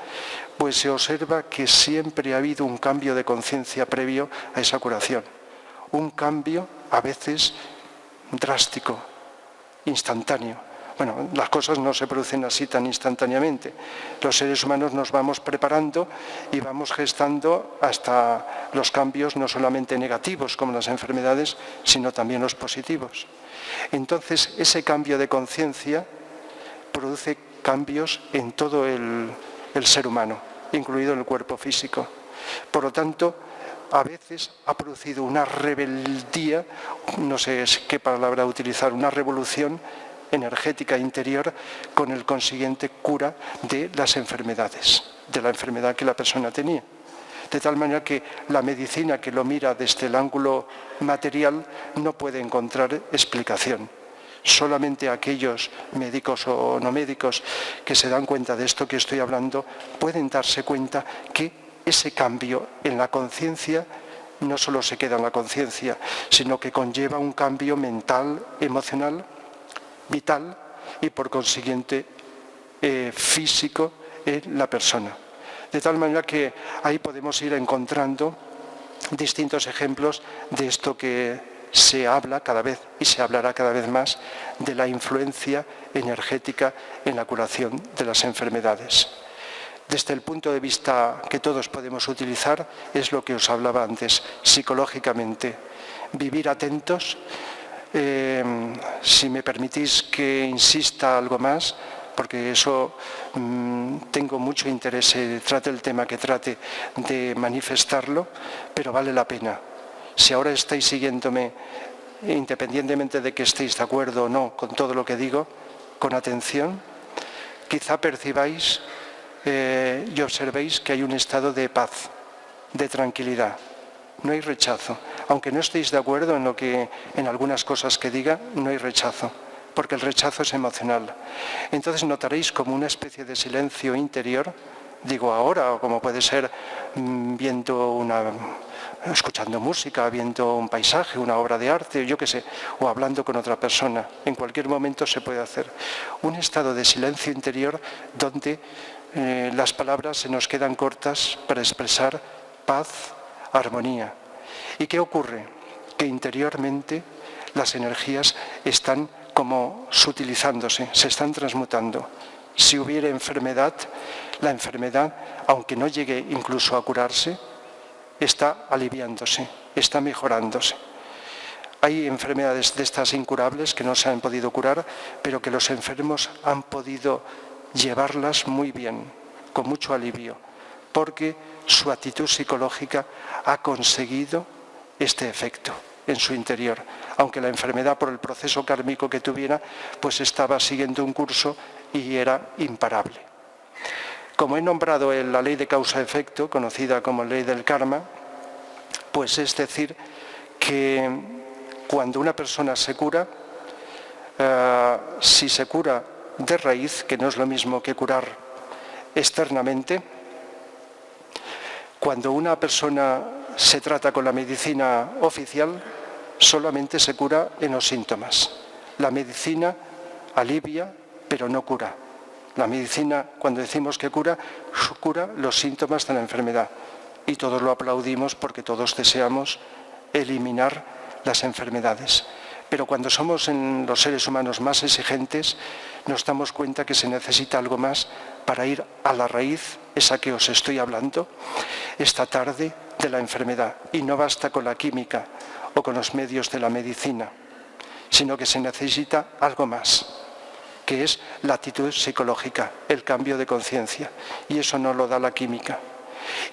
pues se observa que siempre ha habido un cambio de conciencia previo a esa curación. Un cambio a veces drástico, instantáneo, Bueno, las cosas no se producen así tan instantáneamente. Los seres humanos nos vamos preparando y vamos gestando hasta los cambios no solamente negativos como las enfermedades, sino también los positivos. Entonces, ese cambio de conciencia produce cambios en todo el ser humano, incluido el cuerpo físico. Por lo tanto, a veces ha producido una rebeldía, no sé qué palabra utilizar, una revolución energética interior con el consiguiente cura de las enfermedades, de la enfermedad que la persona tenía. De tal manera que la medicina que lo mira desde el ángulo material no puede encontrar explicación. Solamente aquellos médicos o no médicos que se dan cuenta de esto que estoy hablando pueden darse cuenta que ese cambio en la conciencia no solo se queda en la conciencia, sino que conlleva un cambio mental, emocional, vital y por consiguiente físico en la persona. De tal manera que ahí podemos ir encontrando distintos ejemplos de esto que se habla cada vez y se hablará cada vez más de la influencia energética en la curación de las enfermedades. Desde el punto de vista que todos podemos utilizar, es lo que os hablaba antes, psicológicamente. Vivir atentos. Si me permitís que insista algo más, porque eso tengo mucho interés, trate el tema que trate, de manifestarlo, pero vale la pena. Si ahora estáis siguiéndome, independientemente de que estéis de acuerdo o no con todo lo que digo, con atención, quizá percibáis y observéis que hay un estado de paz, de tranquilidad. No hay rechazo. Aunque no estéis de acuerdo en algunas cosas que diga, no hay rechazo, porque el rechazo es emocional. Entonces notaréis como una especie de silencio interior, digo ahora, o como puede ser escuchando música, viendo un paisaje, una obra de arte, yo qué sé, o hablando con otra persona. En cualquier momento se puede hacer. Un estado de silencio interior donde las palabras se nos quedan cortas para expresar paz, armonía. ¿Y qué ocurre? Que interiormente las energías están como sutilizándose, se están transmutando. Si hubiera enfermedad, la enfermedad, aunque no llegue incluso a curarse, está aliviándose, está mejorándose. Hay enfermedades de estas incurables que no se han podido curar, pero que los enfermos han podido llevarlas muy bien, con mucho alivio, porque su actitud psicológica ha conseguido este efecto en su interior. Aunque la enfermedad, por el proceso kármico que tuviera, pues estaba siguiendo un curso y era imparable. Como he nombrado la ley de causa-efecto, conocida como ley del karma, pues es decir que cuando una persona se cura, si se cura de raíz, que no es lo mismo que curar externamente, cuando una persona se trata con la medicina oficial, solamente se cura en los síntomas. La medicina alivia, pero no cura. La medicina, cuando decimos que cura los síntomas de la enfermedad. Y todos lo aplaudimos porque todos deseamos eliminar las enfermedades. Pero cuando somos en los seres humanos más exigentes, nos damos cuenta que se necesita algo más para ir a la raíz, esa que os estoy hablando esta tarde, de la enfermedad. Y no basta con la química o con los medios de la medicina, sino que se necesita algo más, que es la actitud psicológica, el cambio de conciencia. Y eso no lo da la química.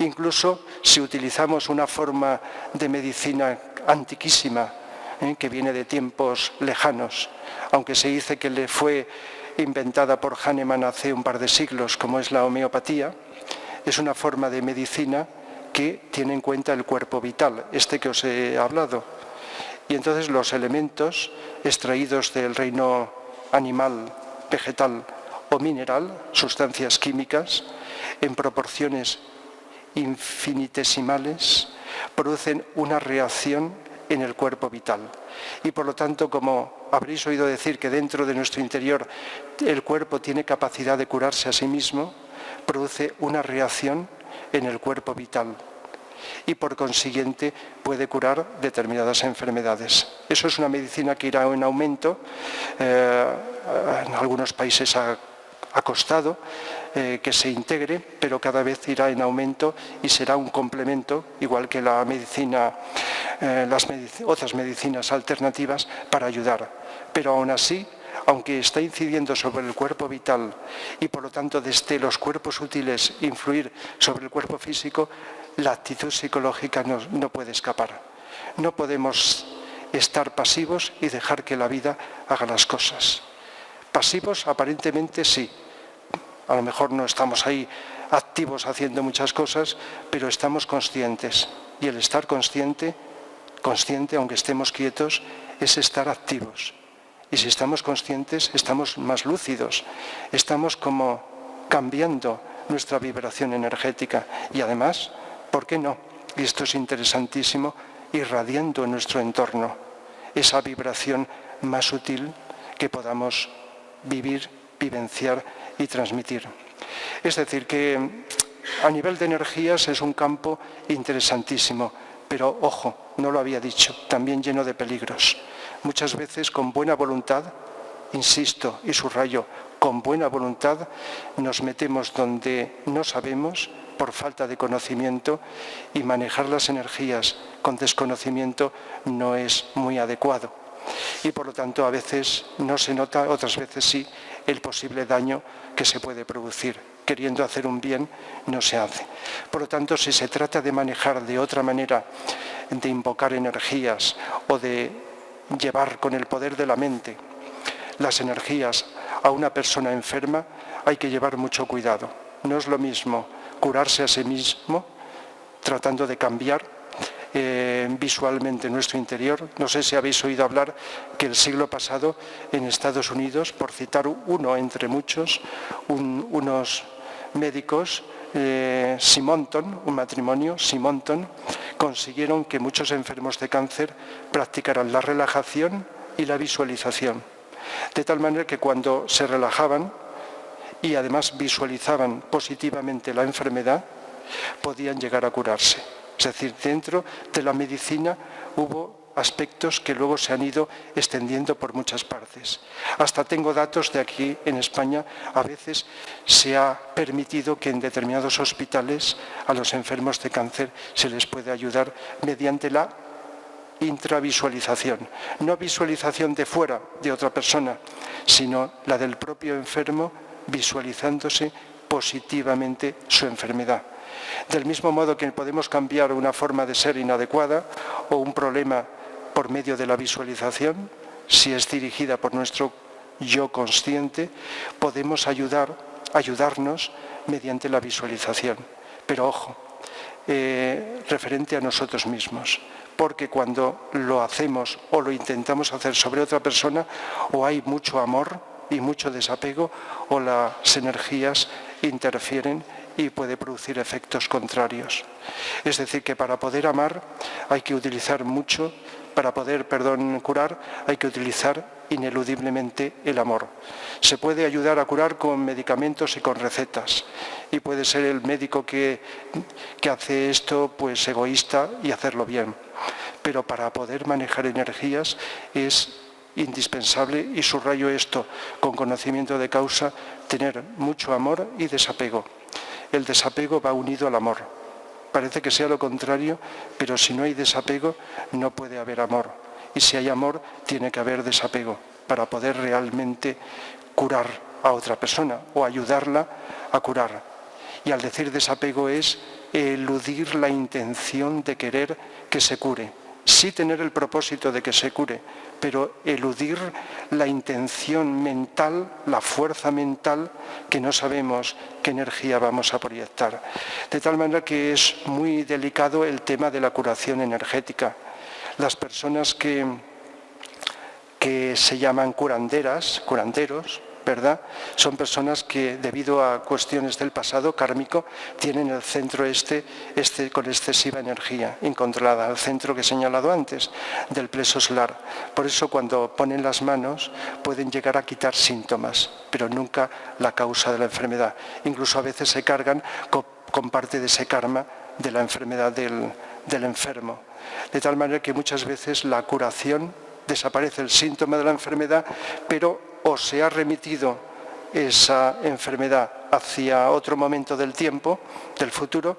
Incluso si utilizamos una forma de medicina antiquísima, que viene de tiempos lejanos, aunque se dice que le fue inventada por Hahnemann hace un par de siglos, como es la homeopatía, es una forma de medicina que tiene en cuenta el cuerpo vital, que os he hablado. Y entonces los elementos extraídos del reino animal, vegetal o mineral, sustancias químicas, en proporciones infinitesimales, producen una reacción en el cuerpo vital. Y por lo tanto, como habréis oído decir que dentro de nuestro interior el cuerpo tiene capacidad de curarse a sí mismo, produce una reacción en el cuerpo vital. y por consiguiente puede curar determinadas enfermedades. Eso es una medicina que irá en aumento. En algunos países ha costado que se integre, pero cada vez irá en aumento y será un complemento, igual que la medicina, otras medicinas alternativas, para ayudar. Pero aún así, aunque está incidiendo sobre el cuerpo vital y por lo tanto desde los cuerpos sutiles influir sobre el cuerpo físico, la actitud psicológica no puede escapar. No podemos estar pasivos y dejar que la vida haga las cosas. Pasivos aparentemente sí. A lo mejor no estamos ahí activos haciendo muchas cosas, pero estamos conscientes. Y el estar consciente, aunque estemos quietos, es estar activos. Y si estamos conscientes, estamos más lúcidos. Estamos como cambiando nuestra vibración energética. Y además, ¿por qué no? Y esto es interesantísimo, irradiando en nuestro entorno esa vibración más sutil que podamos vivir, vivenciar y transmitir. Es decir, que a nivel de energías es un campo interesantísimo, pero ojo, no lo había dicho, también lleno de peligros. Muchas veces con buena voluntad, insisto y subrayo, con buena voluntad nos metemos donde no sabemos por falta de conocimiento y manejar las energías con desconocimiento no es muy adecuado. Y por lo tanto a veces no se nota, otras veces sí, el posible daño que se puede producir. Queriendo hacer un bien, no se hace. Por lo tanto, si se trata de manejar de otra manera, de invocar energías o de llevar con el poder de la mente las energías a una persona enferma, hay que llevar mucho cuidado. No es lo mismo curarse a sí mismo, tratando de cambiar visualmente nuestro interior. No sé si habéis oído hablar que el siglo pasado en Estados Unidos, por citar uno entre muchos, unos médicos, Simonton, un matrimonio, Simonton, consiguieron que muchos enfermos de cáncer practicaran la relajación y la visualización. De tal manera que cuando se relajaban y además visualizaban positivamente la enfermedad, podían llegar a curarse. Es decir, dentro de la medicina hubo aspectos que luego se han ido extendiendo por muchas partes. Hasta tengo datos de aquí en España, a veces se ha permitido que en determinados hospitales a los enfermos de cáncer se les puede ayudar mediante la intravisualización. No visualización de fuera de otra persona, sino la del propio enfermo visualizándose positivamente su enfermedad. Del mismo modo que podemos cambiar una forma de ser inadecuada o un problema por medio de la visualización, si es dirigida por nuestro yo consciente, podemos ayudarnos mediante la visualización. Pero ojo, referente a nosotros mismos, porque cuando lo hacemos o lo intentamos hacer sobre otra persona, o hay mucho amor y mucho desapego, o las energías interfieren y puede producir efectos contrarios. Es decir, que para poder amar hay que utilizar mucho, para poder, curar, hay que utilizar ineludiblemente el amor. Se puede ayudar a curar con medicamentos y con recetas. Y puede ser el médico que hace esto pues egoísta y hacerlo bien. Pero para poder manejar energías es indispensable, y subrayo esto con conocimiento de causa, tener mucho amor y desapego. El desapego va unido al amor. Parece que sea lo contrario, pero si no hay desapego, no puede haber amor. Y si hay amor, tiene que haber desapego para poder realmente curar a otra persona o ayudarla a curar. Y al decir desapego es eludir la intención de querer que se cure. Sí tener el propósito de que se cure, pero eludir la intención mental, la fuerza mental, que no sabemos qué energía vamos a proyectar. De tal manera que es muy delicado el tema de la curación energética. Las personas que se llaman curanderos, ¿verdad? Son personas que, debido a cuestiones del pasado kármico, tienen el centro con excesiva energía incontrolada, el centro que he señalado antes, del plexo solar. Por eso cuando ponen las manos pueden llegar a quitar síntomas, pero nunca la causa de la enfermedad. Incluso a veces se cargan con parte de ese karma de la enfermedad del enfermo. De tal manera que muchas veces la curación, desaparece el síntoma de la enfermedad, pero o se ha remitido esa enfermedad hacia otro momento del tiempo, del futuro,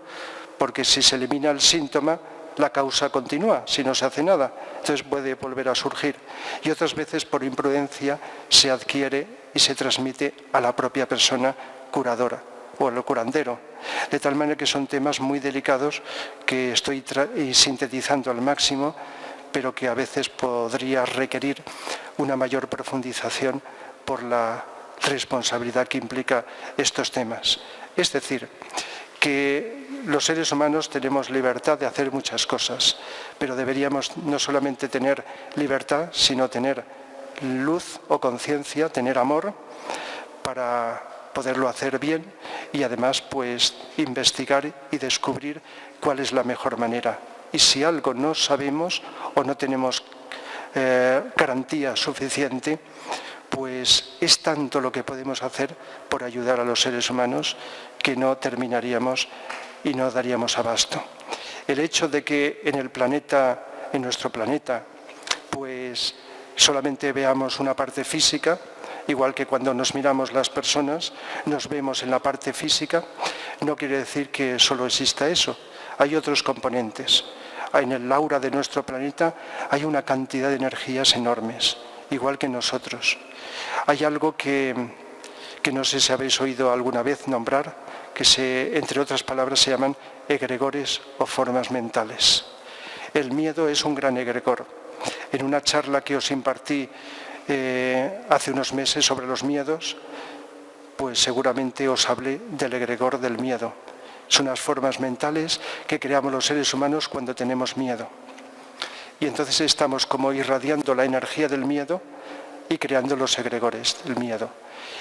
porque si se elimina el síntoma, la causa continúa, si no se hace nada, entonces puede volver a surgir. Y otras veces por imprudencia se adquiere y se transmite a la propia persona curadora o al curandero. De tal manera que son temas muy delicados que estoy sintetizando al máximo, pero que a veces podría requerir una mayor profundización por la responsabilidad que implica estos temas. Es decir, que los seres humanos tenemos libertad de hacer muchas cosas, pero deberíamos no solamente tener libertad, sino tener luz o conciencia, tener amor para poderlo hacer bien y además pues investigar y descubrir cuál es la mejor manera. Y si algo no sabemos o no tenemos garantía suficiente, pues es tanto lo que podemos hacer por ayudar a los seres humanos que no terminaríamos y no daríamos abasto. El hecho de que en nuestro planeta, pues solamente veamos una parte física, igual que cuando nos miramos las personas, nos vemos en la parte física, no quiere decir que solo exista eso. Hay otros componentes. En el aura de nuestro planeta hay una cantidad de energías enormes, igual que nosotros. Hay algo que no sé si habéis oído alguna vez nombrar, que entre otras palabras se llaman egregores o formas mentales. El miedo es un gran egregor. En una charla que os impartí hace unos meses sobre los miedos, pues seguramente os hablé del egregor del miedo. Son unas formas mentales que creamos los seres humanos cuando tenemos miedo. Y entonces estamos como irradiando la energía del miedo y creando los egregores del miedo.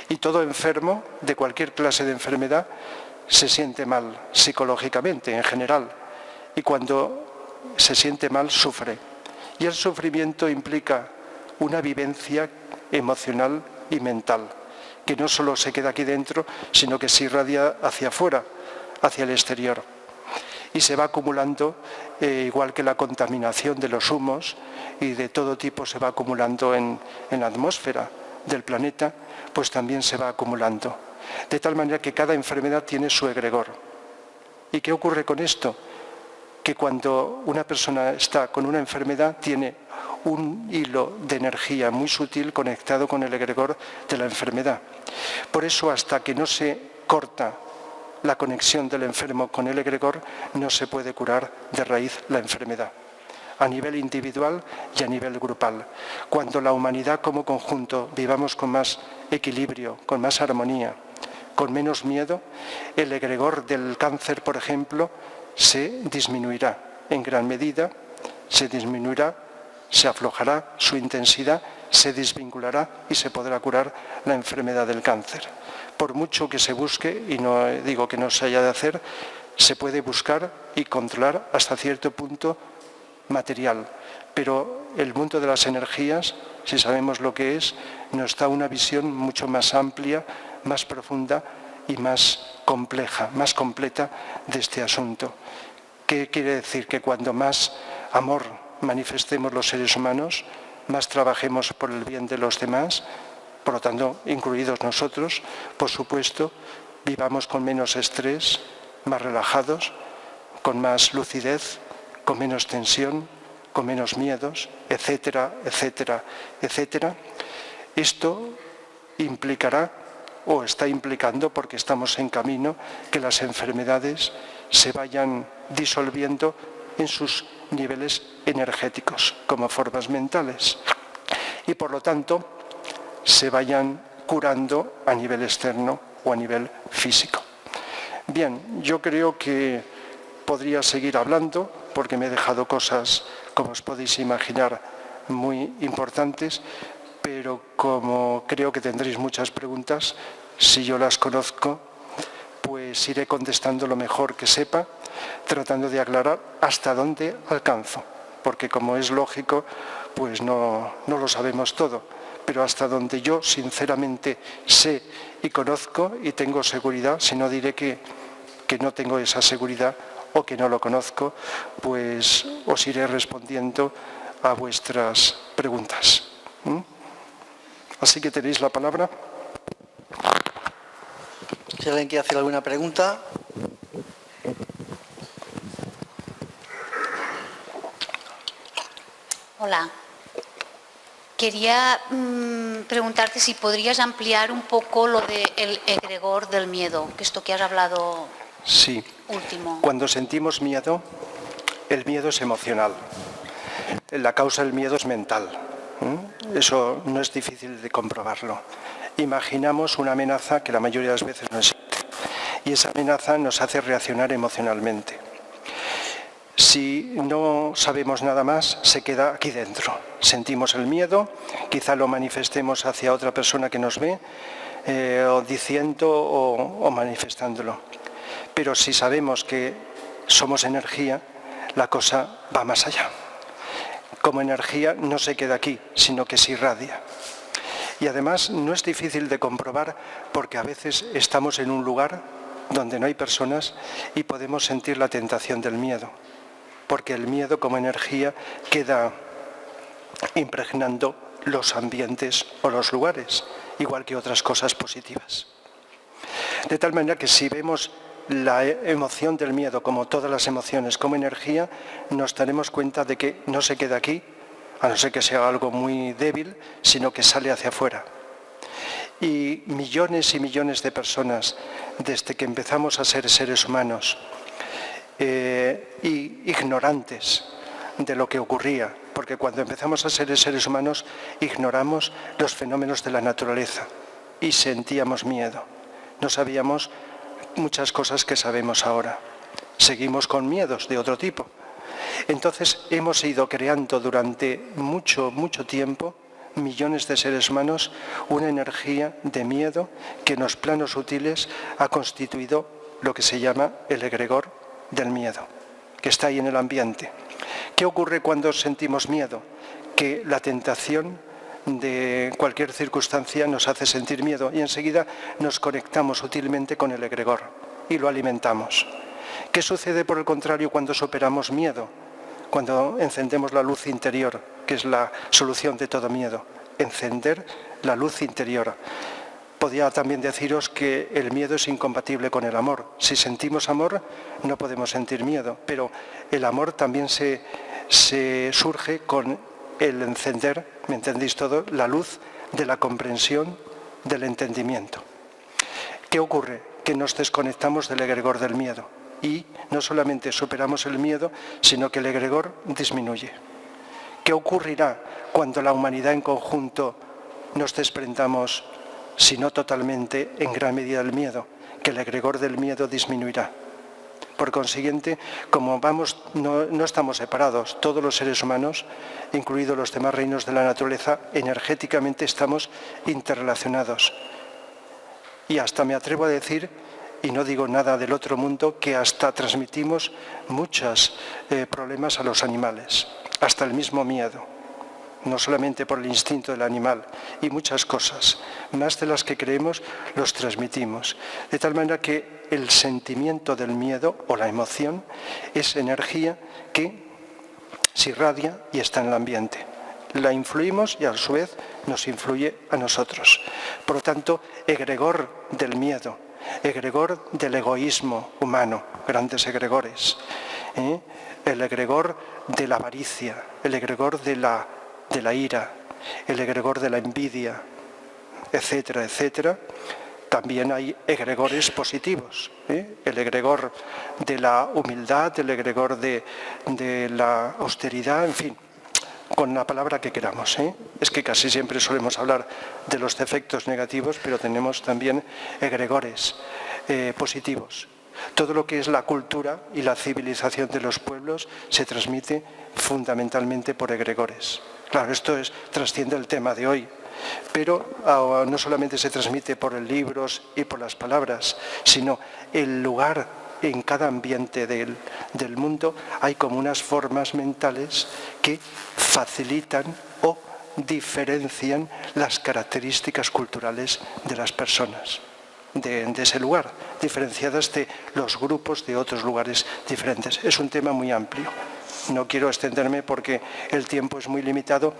Y todo enfermo, de cualquier clase de enfermedad, se siente mal psicológicamente en general. Y cuando se siente mal, sufre. Y el sufrimiento implica una vivencia emocional y mental, que no solo se queda aquí dentro, sino que se irradia hacia afuera, hacia el exterior. Y se va acumulando, igual que la contaminación de los humos y de todo tipo se va acumulando en la atmósfera del planeta, pues también se va acumulando. De tal manera que cada enfermedad tiene su egregor. ¿Y qué ocurre con esto? Que cuando una persona está con una enfermedad tiene un hilo de energía muy sutil conectado con el egregor de la enfermedad. Por eso hasta que no se corta la conexión del enfermo con el egregor, no se puede curar de raíz la enfermedad, a nivel individual y a nivel grupal. Cuando la humanidad como conjunto vivamos con más equilibrio, con más armonía, con menos miedo, el egregor del cáncer, por ejemplo, se disminuirá en gran medida, se disminuirá, se aflojará su intensidad, se desvinculará y se podrá curar la enfermedad del cáncer. Por mucho que se busque, y no digo que no se haya de hacer, se puede buscar y controlar hasta cierto punto material. Pero el mundo de las energías, si sabemos lo que es, nos da una visión mucho más amplia, más profunda y más compleja, más completa de este asunto. ¿Qué quiere decir? Que cuando más amor manifestemos los seres humanos, más trabajemos por el bien de los demás, por lo tanto, incluidos nosotros, por supuesto, vivamos con menos estrés, más relajados, con más lucidez, con menos tensión, con menos miedos, etcétera, etcétera, etcétera. Esto implicará, o está implicando, porque estamos en camino, que las enfermedades se vayan disolviendo en sus niveles energéticos, como formas mentales. Y por lo tanto, se vayan curando a nivel externo o a nivel físico. Bien, yo creo que podría seguir hablando porque me he dejado cosas, como os podéis imaginar, muy importantes, pero como creo que tendréis muchas preguntas, si yo las conozco, pues iré contestando lo mejor que sepa, tratando de aclarar hasta dónde alcanzo, porque como es lógico, pues no lo sabemos todo. Pero hasta donde yo sinceramente sé y conozco y tengo seguridad, si no diré que no tengo esa seguridad o que no lo conozco, pues os iré respondiendo a vuestras preguntas. Así que tenéis la palabra. Si alguien quiere hacer alguna pregunta. Hola. Quería preguntarte si podrías ampliar un poco lo del egregor del miedo, que esto que has hablado Sí. último. Cuando sentimos miedo, el miedo es emocional. La causa del miedo es mental. Eso no es difícil de comprobarlo. Imaginamos una amenaza que la mayoría de las veces no existe. Y esa amenaza nos hace reaccionar emocionalmente. Si no sabemos nada más, se queda aquí dentro. Sentimos el miedo, quizá lo manifestemos hacia otra persona que nos ve, o diciendo o manifestándolo. Pero si sabemos que somos energía, la cosa va más allá. Como energía no se queda aquí, sino que se irradia. Y además no es difícil de comprobar porque a veces estamos en un lugar donde no hay personas y podemos sentir la tentación del miedo. Porque el miedo como energía queda impregnando los ambientes o los lugares, igual que otras cosas positivas. De tal manera que si vemos la emoción del miedo, como todas las emociones, como energía, nos daremos cuenta de que no se queda aquí, a no ser que sea algo muy débil, sino que sale hacia afuera. Y millones de personas, desde que empezamos a ser seres humanos, y ignorantes de lo que ocurría, porque cuando empezamos a ser seres humanos ignoramos los fenómenos de la naturaleza y sentíamos miedo. No sabíamos muchas cosas que sabemos ahora. Seguimos con miedos de otro tipo. Entonces hemos ido creando durante mucho tiempo, millones de seres humanos, una energía de miedo que en los planos sutiles ha constituido lo que se llama el egregor del miedo, que está ahí en el ambiente. ¿Qué ocurre cuando sentimos miedo? Que la tentación de cualquier circunstancia nos hace sentir miedo y enseguida nos conectamos sutilmente con el egregor y lo alimentamos. ¿Qué sucede por el contrario cuando superamos miedo? Cuando encendemos la luz interior, que es la solución de todo miedo, encender la luz interior. Podría también deciros que el miedo es incompatible con el amor. Si sentimos amor, no podemos sentir miedo, pero el amor también se surge con el encender, ¿me entendéis todo?, la luz de la comprensión, del entendimiento. ¿Qué ocurre? Que nos desconectamos del egregor del miedo y no solamente superamos el miedo, sino que el egregor disminuye. ¿Qué ocurrirá cuando la humanidad en conjunto nos desprendamos, si no totalmente, en gran medida del miedo? Que el egregor del miedo disminuirá. Por consiguiente, como no estamos separados, todos los seres humanos, incluidos los demás reinos de la naturaleza, energéticamente estamos interrelacionados. Y hasta me atrevo a decir, y no digo nada del otro mundo, que hasta transmitimos muchos problemas a los animales, hasta el mismo miedo. No solamente por el instinto del animal, y muchas cosas, más de las que creemos, los transmitimos. De tal manera que el sentimiento del miedo o la emoción es energía que se irradia y está en el ambiente. La influimos y a su vez nos influye a nosotros. Por lo tanto, egregor del miedo, egregor del egoísmo humano, grandes egregores, el egregor de la avaricia, el egregor de la ira, el egregor de la envidia, etcétera, etcétera. También hay egregores positivos, el egregor de la humildad, el egregor de la austeridad, en fin, con la palabra que queramos. Es que casi siempre solemos hablar de los defectos negativos, pero tenemos también egregores positivos. Todo lo que es la cultura y la civilización de los pueblos se transmite fundamentalmente por egregores. Claro, esto trasciende el tema de hoy, pero no solamente se transmite por libros y por las palabras, sino el lugar, en cada ambiente del mundo hay como unas formas mentales que facilitan o diferencian las características culturales de las personas. de ese lugar, diferenciadas de los grupos de otros lugares diferentes. Es un tema muy amplio. No quiero extenderme porque el tiempo es muy limitado,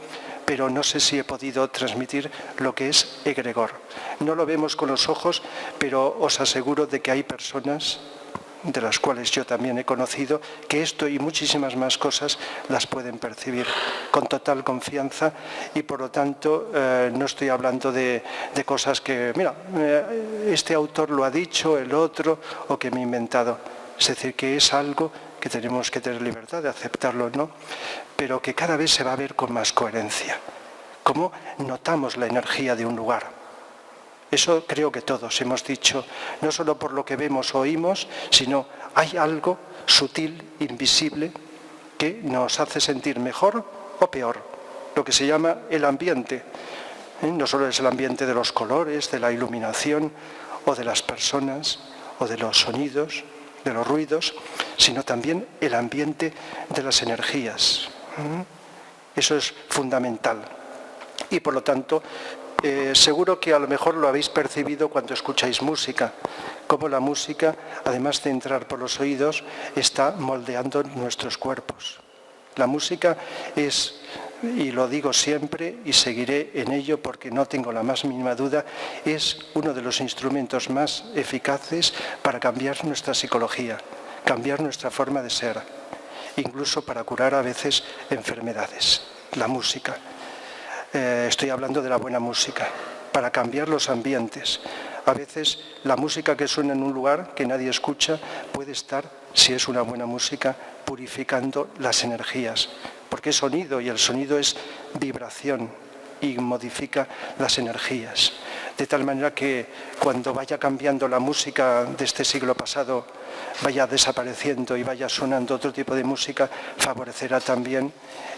pero no sé si he podido transmitir lo que es egregor. No lo vemos con los ojos, pero os aseguro de que hay personas, de las cuales yo también he conocido, que esto y muchísimas más cosas las pueden percibir con total confianza y por lo tanto no estoy hablando de cosas que, mira, este autor lo ha dicho, el otro, o que me he inventado. Es decir, que es algo que tenemos que tener libertad de aceptarlo, ¿no? Pero que cada vez se va a ver con más coherencia. Cómo notamos la energía de un lugar. Eso creo que todos hemos dicho, no solo por lo que vemos o oímos, sino hay algo sutil, invisible, que nos hace sentir mejor o peor. Lo que se llama el ambiente. No solo es el ambiente de los colores, de la iluminación, o de las personas, o de los sonidos, de los ruidos, sino también el ambiente de las energías. Eso es fundamental. Y por lo tanto, seguro que a lo mejor lo habéis percibido cuando escucháis música, cómo la música, además de entrar por los oídos, está moldeando nuestros cuerpos. La música es, y lo digo siempre y seguiré en ello porque no tengo la más mínima duda, es uno de los instrumentos más eficaces para cambiar nuestra psicología, cambiar nuestra forma de ser, incluso para curar a veces enfermedades. La música. Estoy hablando de la buena música, para cambiar los ambientes. A veces la música que suena en un lugar que nadie escucha puede estar, si es una buena música, purificando las energías, porque es sonido y el sonido es vibración y modifica las energías. De tal manera que cuando vaya cambiando la música de este siglo pasado, vaya desapareciendo y vaya sonando otro tipo de música, favorecerá también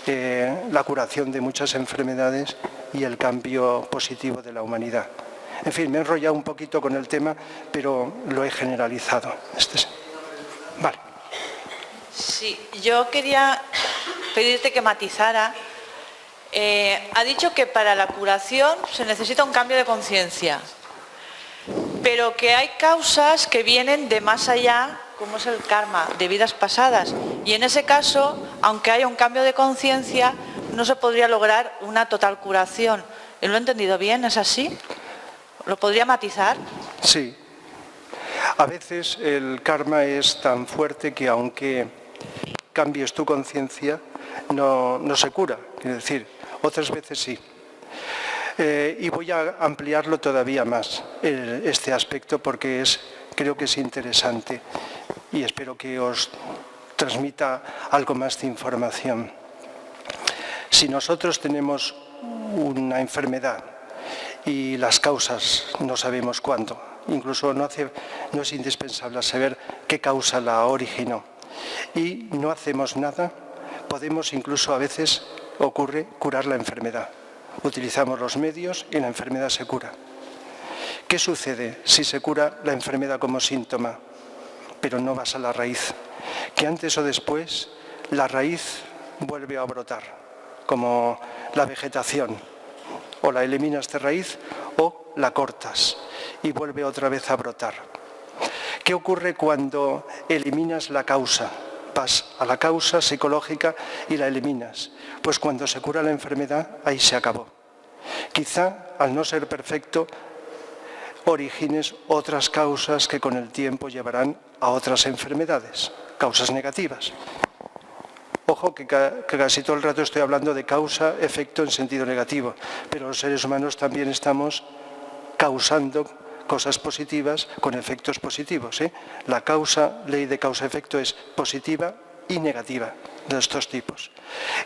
la curación de muchas enfermedades y el cambio positivo de la humanidad. En fin, me he enrollado un poquito con el tema, pero lo he generalizado. Vale. Sí, yo quería pedirte que matizara. Ha dicho que para la curación se necesita un cambio de conciencia, pero que hay causas que vienen de más allá, como es el karma, de vidas pasadas. Y en ese caso, aunque haya un cambio de conciencia, no se podría lograr una total curación. ¿Lo he entendido bien? ¿Es así? ¿Lo podría matizar? Sí. A veces el karma es tan fuerte que aunque cambies tu conciencia, no se cura. Quiero decir, otras veces sí. Y voy a ampliarlo todavía más, este aspecto, porque creo que es interesante y espero que os transmita algo más de información. Si nosotros tenemos una enfermedad y las causas no sabemos cuándo, incluso no es indispensable saber qué causa la originó, y no hacemos nada, podemos incluso a veces ocurre curar la enfermedad. Utilizamos los medios y la enfermedad se cura. ¿Qué sucede si se cura la enfermedad como síntoma, pero no vas a la raíz? Que antes o después la raíz vuelve a brotar, como la vegetación. O la eliminas de raíz o la cortas y vuelve otra vez a brotar. ¿Qué ocurre cuando eliminas la causa? Vas a la causa psicológica y la eliminas. Pues cuando se cura la enfermedad, ahí se acabó. Quizá, al no ser perfecto, origines otras causas que con el tiempo llevarán a otras enfermedades, causas negativas. Ojo que casi todo el rato estoy hablando de causa-efecto en sentido negativo, pero los seres humanos también estamos causando cosas positivas con efectos positivos. La ley de causa-efecto es positiva y negativa de estos tipos.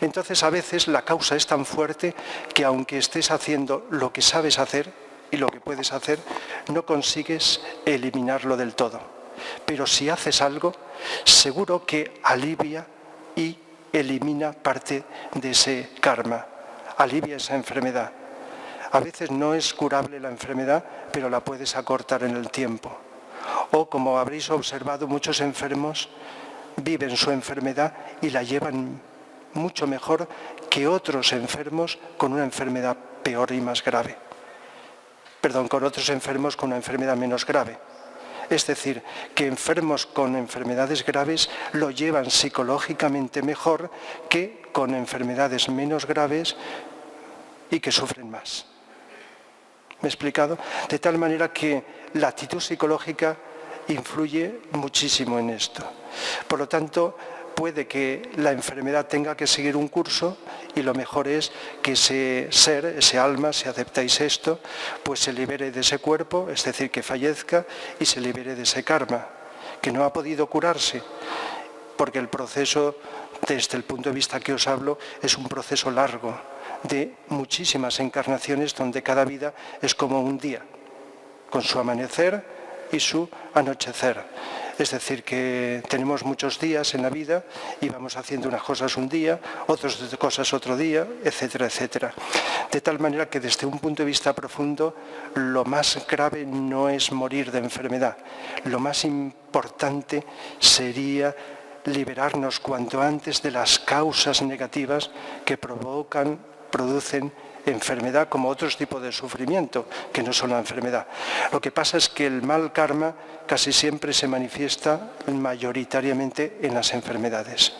Entonces, a veces la causa es tan fuerte que aunque estés haciendo lo que sabes hacer y lo que puedes hacer, no consigues eliminarlo del todo. Pero si haces algo, seguro que alivia y elimina parte de ese karma, alivia esa enfermedad. A veces no es curable la enfermedad, pero la puedes acortar en el tiempo. O, como habréis observado, muchos enfermos viven su enfermedad y la llevan mucho mejor que otros enfermos con una enfermedad peor y más grave. con otros enfermos con una enfermedad menos grave. Es decir, que enfermos con enfermedades graves lo llevan psicológicamente mejor que con enfermedades menos graves y que sufren más. ¿Me he explicado? De tal manera que la actitud psicológica influye muchísimo en esto. Por lo tanto, puede que la enfermedad tenga que seguir un curso y lo mejor es que ese ser, ese alma, si aceptáis esto, pues se libere de ese cuerpo, es decir, que fallezca y se libere de ese karma, que no ha podido curarse, porque el proceso, desde el punto de vista que os hablo, es un proceso largo, de muchísimas encarnaciones donde cada vida es como un día, con su amanecer y su anochecer. Es decir, que tenemos muchos días en la vida y vamos haciendo unas cosas un día, otras cosas otro día, etcétera, etcétera. De tal manera que desde un punto de vista profundo, lo más grave no es morir de enfermedad. Lo más importante sería liberarnos cuanto antes de las causas negativas que producen enfermedad como otros tipos de sufrimiento, que no son la enfermedad. Lo que pasa es que el mal karma casi siempre se manifiesta mayoritariamente en las enfermedades.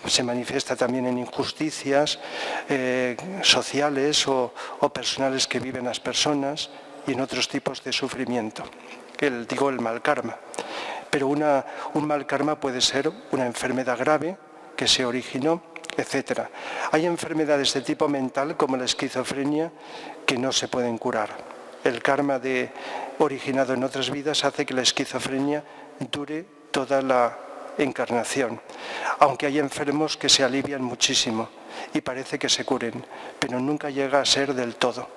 Se manifiesta también en injusticias sociales o personales que viven las personas y en otros tipos de sufrimiento. El mal karma. Pero un mal karma puede ser una enfermedad grave que se originó, etcétera. Hay enfermedades de tipo mental, como la esquizofrenia, que no se pueden curar. El karma originado en otras vidas hace que la esquizofrenia dure toda la encarnación. Aunque hay enfermos que se alivian muchísimo y parece que se curen, pero nunca llega a ser del todo.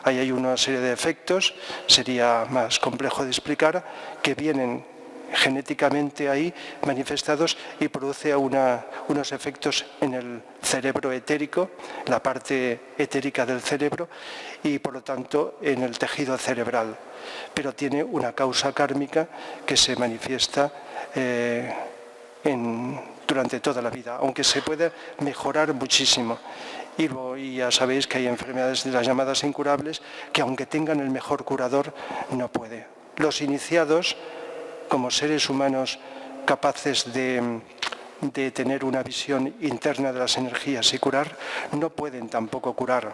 Ahí hay una serie de efectos, sería más complejo de explicar, que vienen genéticamente ahí manifestados y produce unos efectos en el cerebro etérico, la parte etérica del cerebro y por lo tanto en el tejido cerebral. Pero tiene una causa kármica que se manifiesta durante toda la vida, aunque se puede mejorar muchísimo. Y ya sabéis que hay enfermedades de las llamadas incurables que aunque tengan el mejor curador, no puede. Los iniciados, como seres humanos capaces de tener una visión interna de las energías y curar, no pueden tampoco curar.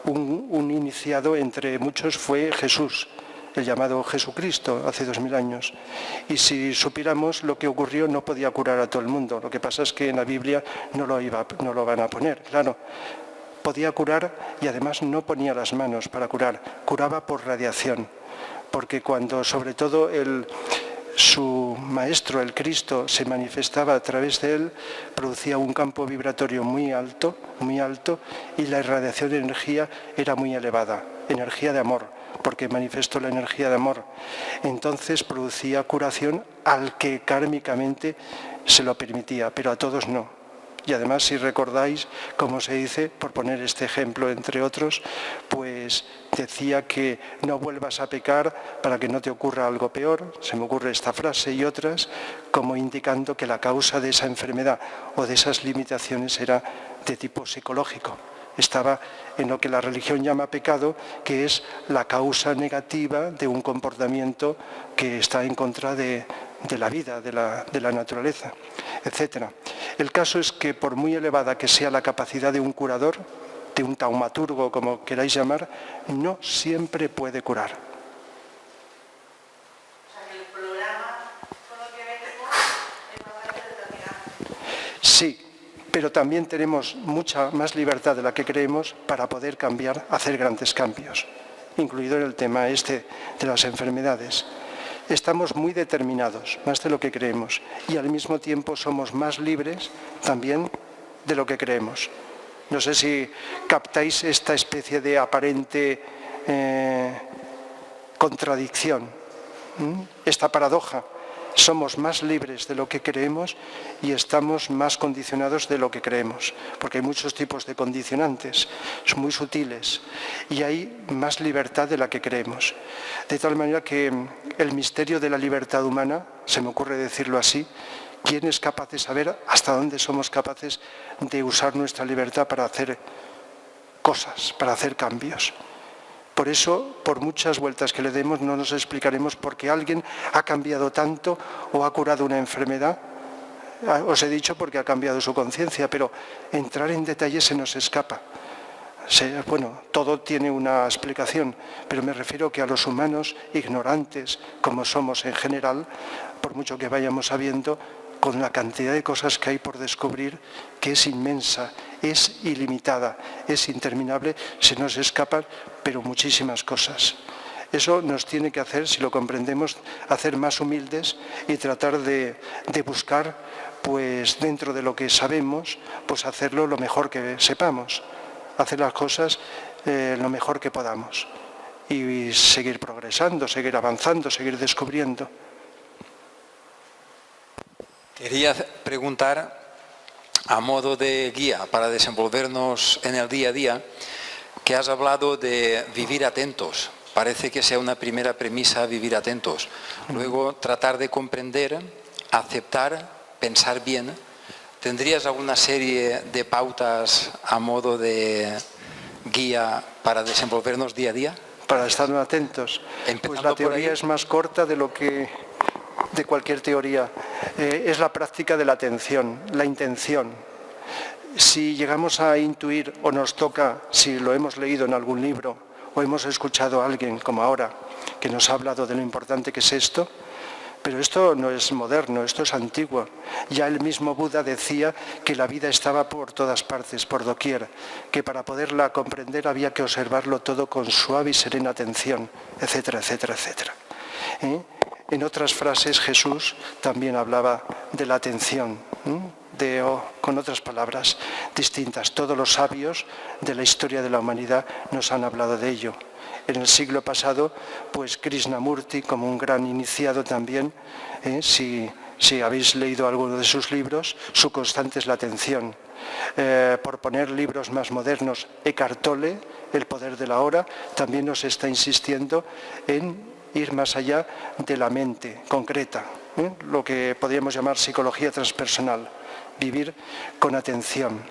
Un iniciado entre muchos fue Jesús, el llamado Jesucristo, hace 2000 años. Y si supiéramos lo que ocurrió, no podía curar a todo el mundo. Lo que pasa es que en la Biblia no lo van a poner, claro. Podía curar y además no ponía las manos para curar, curaba por radiación. Porque cuando sobre todo su maestro, el Cristo, se manifestaba a través de él, producía un campo vibratorio muy alto, y la irradiación de energía era muy elevada, energía de amor, porque manifestó la energía de amor. Entonces producía curación al que kármicamente se lo permitía, pero a todos no. Y además, si recordáis, como se dice, por poner este ejemplo entre otros, pues decía que no vuelvas a pecar para que no te ocurra algo peor. Se me ocurre esta frase y otras, como indicando que la causa de esa enfermedad o de esas limitaciones era de tipo psicológico. Estaba en lo que la religión llama pecado, que es la causa negativa de un comportamiento que está en contra de la vida, de la naturaleza, etc. El caso es que por muy elevada que sea la capacidad de un curador, de un taumaturgo, como queráis llamar, no siempre puede curar. O sea, que el programa con lo que venimos es bastante determinante. Sí, pero también tenemos mucha más libertad de la que creemos para poder cambiar, hacer grandes cambios, incluido en el tema de las enfermedades. Estamos muy determinados, más de lo que creemos, y al mismo tiempo somos más libres también de lo que creemos. No sé si captáis esta especie de aparente contradicción, esta paradoja. Somos más libres de lo que creemos y estamos más condicionados de lo que creemos, porque hay muchos tipos de condicionantes, son muy sutiles, y hay más libertad de la que creemos. De tal manera que el misterio de la libertad humana, se me ocurre decirlo así, ¿quién es capaz de saber hasta dónde somos capaces de usar nuestra libertad para hacer cosas, para hacer cambios? Por eso, por muchas vueltas que le demos, no nos explicaremos por qué alguien ha cambiado tanto o ha curado una enfermedad. Os he dicho porque ha cambiado su conciencia, pero entrar en detalle se nos escapa. Bueno, todo tiene una explicación, pero me refiero que a los humanos ignorantes, como somos en general, por mucho que vayamos sabiendo, con la cantidad de cosas que hay por descubrir, que es inmensa, es ilimitada, es interminable, se nos escapan, pero muchísimas cosas. Eso nos tiene que hacer, si lo comprendemos, hacer más humildes y tratar de buscar, pues dentro de lo que sabemos, pues hacerlo lo mejor que sepamos, hacer las cosas lo mejor que podamos y seguir progresando, seguir avanzando, seguir descubriendo. Quería preguntar, a modo de guía para desenvolvernos en el día a día, que has hablado de vivir atentos. Parece que sea una primera premisa vivir atentos. Luego, tratar de comprender, aceptar, pensar bien. ¿Tendrías alguna serie de pautas a modo de guía para desenvolvernos día a día? Para estar atentos. Pues la teoría es más corta de cualquier teoría. Es la práctica de la atención, la intención. Si llegamos a intuir o nos toca, si lo hemos leído en algún libro o hemos escuchado a alguien como ahora que nos ha hablado de lo importante que es esto, pero esto no es moderno, esto es antiguo. Ya el mismo Buda decía que la vida estaba por todas partes, por doquier, que para poderla comprender había que observarlo todo con suave y serena atención, etcétera, etcétera, etcétera. En otras frases Jesús también hablaba de la atención, con otras palabras distintas. Todos los sabios de la historia de la humanidad nos han hablado de ello. En el siglo pasado, pues Krishnamurti, como un gran iniciado también, si habéis leído alguno de sus libros, su constante es la atención. Por poner libros más modernos, Eckhart Tolle, El poder de la hora, también nos está insistiendo en ir más allá de la mente concreta, lo que podríamos llamar psicología transpersonal, vivir con atención.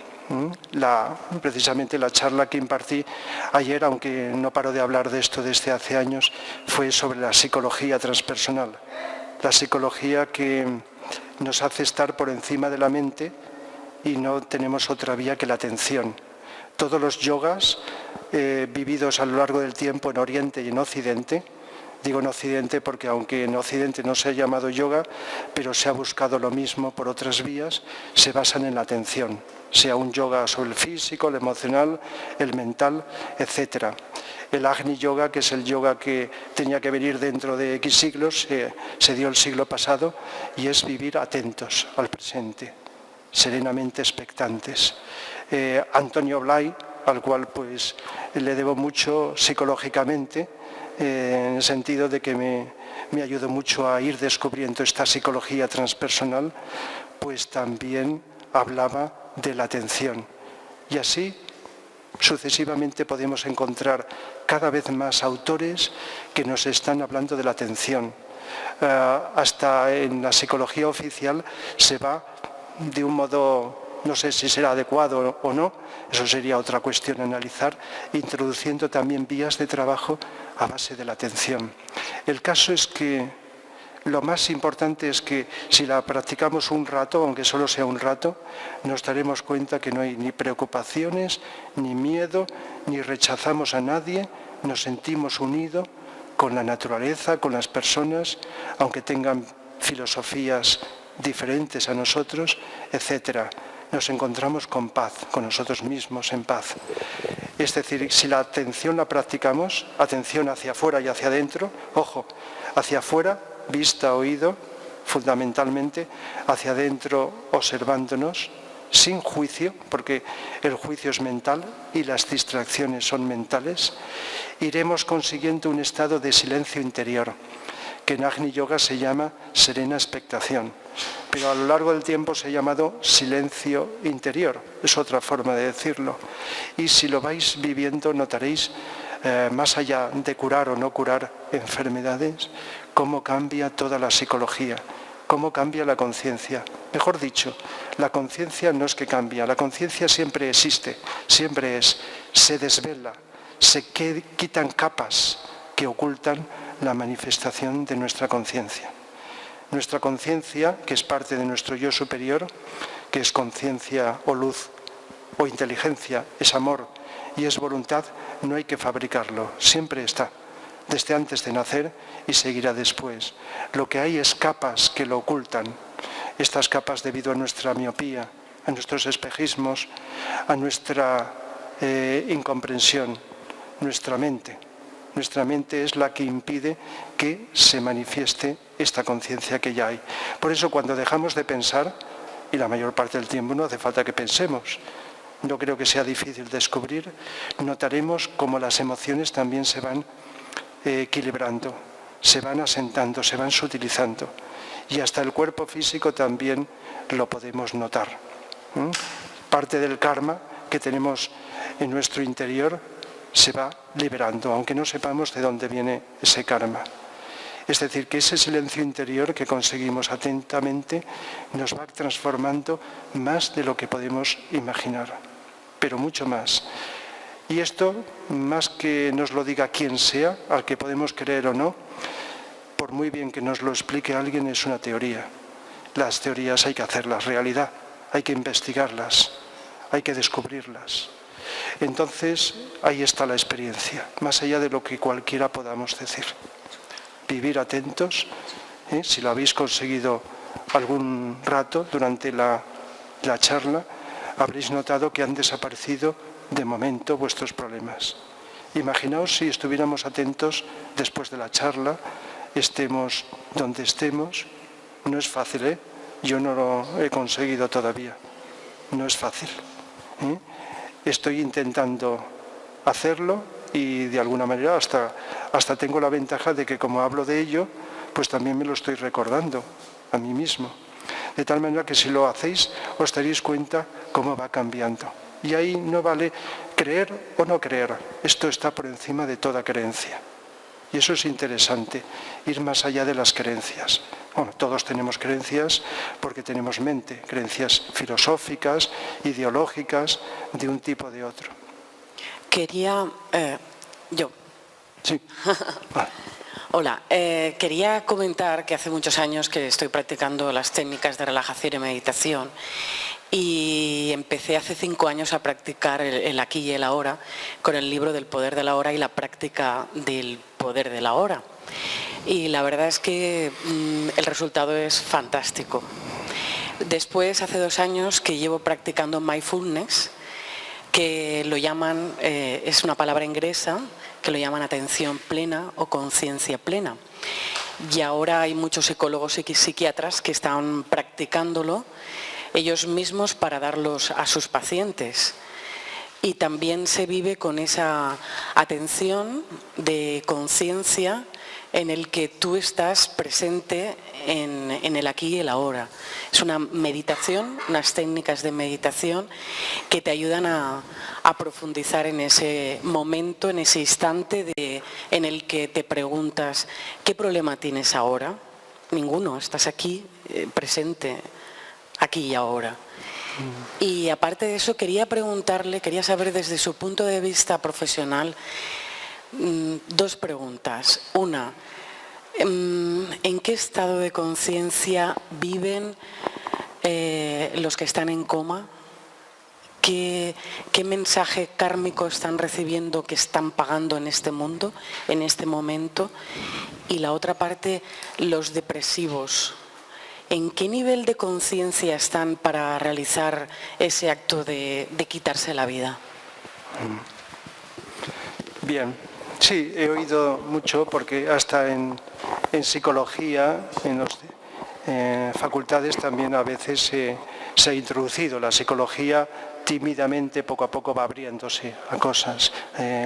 Precisamente la charla que impartí ayer, aunque no paro de hablar de esto desde hace años, fue sobre la psicología transpersonal, la psicología que nos hace estar por encima de la mente y no tenemos otra vía que la atención. Todos los yogas vividos a lo largo del tiempo en Oriente y en Occidente, digo en Occidente porque aunque en Occidente no se ha llamado yoga, pero se ha buscado lo mismo por otras vías, se basan en la atención, sea un yoga sobre el físico, el emocional, el mental, etc. El Agni Yoga, que es el yoga que tenía que venir dentro de X siglos, se dio el siglo pasado y es vivir atentos al presente, serenamente expectantes. Antonio Blay, al cual pues le debo mucho psicológicamente, en el sentido de que me ayudó mucho a ir descubriendo esta psicología transpersonal, pues también hablaba de la atención. Y así, sucesivamente, podemos encontrar cada vez más autores que nos están hablando de la atención. Hasta en la psicología oficial se va de un modo, no sé si será adecuado o no, eso sería otra cuestión a analizar, introduciendo también vías de trabajo a base de la atención. El caso es que lo más importante es que si la practicamos un rato, aunque solo sea un rato, nos daremos cuenta que no hay ni preocupaciones, ni miedo, ni rechazamos a nadie, nos sentimos unidos con la naturaleza, con las personas, aunque tengan filosofías diferentes a nosotros, etc. Nos encontramos con paz, con nosotros mismos en paz. Es decir, si la atención la practicamos, atención hacia afuera y hacia adentro, ojo, hacia afuera, vista, oído, fundamentalmente, hacia adentro observándonos, sin juicio, porque el juicio es mental y las distracciones son mentales, iremos consiguiendo un estado de silencio interior, que en Agni Yoga se llama serena expectación, pero a lo largo del tiempo se ha llamado silencio interior, es otra forma de decirlo. Y si lo vais viviendo notaréis, más allá de curar o no curar enfermedades, cómo cambia toda la psicología, cómo cambia la conciencia. Mejor dicho, la conciencia no es que cambia, la conciencia siempre existe, siempre es, se desvela, se quitan capas que ocultan la manifestación de nuestra conciencia. Nuestra conciencia, que es parte de nuestro yo superior, que es conciencia o luz o inteligencia, es amor y es voluntad, no hay que fabricarlo, siempre está, desde antes de nacer y seguirá después. Lo que hay es capas que lo ocultan, estas capas debido a nuestra miopía, a nuestros espejismos, a nuestra incomprensión, nuestra mente. Nuestra mente es la que impide que se manifieste esta conciencia que ya hay. Por eso cuando dejamos de pensar, y la mayor parte del tiempo no hace falta que pensemos, no creo que sea difícil descubrir, notaremos cómo las emociones también se van equilibrando, se van asentando, se van sutilizando. Y hasta el cuerpo físico también lo podemos notar. Parte del karma que tenemos en nuestro interior se va liberando, aunque no sepamos de dónde viene ese karma. Es decir, que ese silencio interior que conseguimos atentamente nos va transformando más de lo que podemos imaginar, pero mucho más. Y esto, más que nos lo diga quien sea, al que podemos creer o no, por muy bien que nos lo explique alguien, es una teoría. Las teorías hay que hacerlas realidad, hay que investigarlas, hay que descubrirlas. Entonces, ahí está la experiencia, más allá de lo que cualquiera podamos decir. Vivir atentos, si lo habéis conseguido algún rato durante la charla, habréis notado que han desaparecido de momento vuestros problemas. Imaginaos si estuviéramos atentos después de la charla, estemos donde estemos. No es fácil, yo no lo he conseguido todavía, no es fácil. Estoy intentando hacerlo y de alguna manera hasta tengo la ventaja de que como hablo de ello, pues también me lo estoy recordando a mí mismo. De tal manera que si lo hacéis os daréis cuenta cómo va cambiando. Y ahí no vale creer o no creer, esto está por encima de toda creencia. Y eso es interesante, ir más allá de las creencias. Bueno, todos tenemos creencias porque tenemos mente, creencias filosóficas, ideológicas, de un tipo o de otro. Quería... yo. Sí. Hola, quería comentar que hace muchos años que estoy practicando las técnicas de relajación y meditación y empecé hace 5 años a practicar el aquí y el ahora con el libro del poder de la hora y la práctica del poder de la hora. Y la verdad es que el resultado es fantástico. Después, hace 2 años que llevo practicando mindfulness, que lo llaman, es una palabra inglesa, que lo llaman atención plena o conciencia plena. Y ahora hay muchos psicólogos y psiquiatras que están practicándolo ellos mismos para darlos a sus pacientes. Y también se vive con esa atención de conciencia en el que tú estás presente en el aquí y el ahora. Es una meditación, unas técnicas de meditación que te ayudan a profundizar en ese momento, en ese instante en el que te preguntas, ¿qué problema tienes ahora? Ninguno, estás aquí, presente, aquí y ahora. Y aparte de eso, quería saber desde su punto de vista profesional, 2 preguntas. Una, ¿en qué estado de conciencia viven los que están en coma? ¿Qué mensaje kármico están recibiendo, que están pagando en este mundo, en este momento? Y la otra parte, los depresivos. ¿En qué nivel de conciencia están para realizar ese acto de quitarse la vida? Bien, sí, he oído mucho porque hasta en psicología, en las facultades también a veces se ha introducido la psicología. Tímidamente, poco a poco va abriéndose a cosas,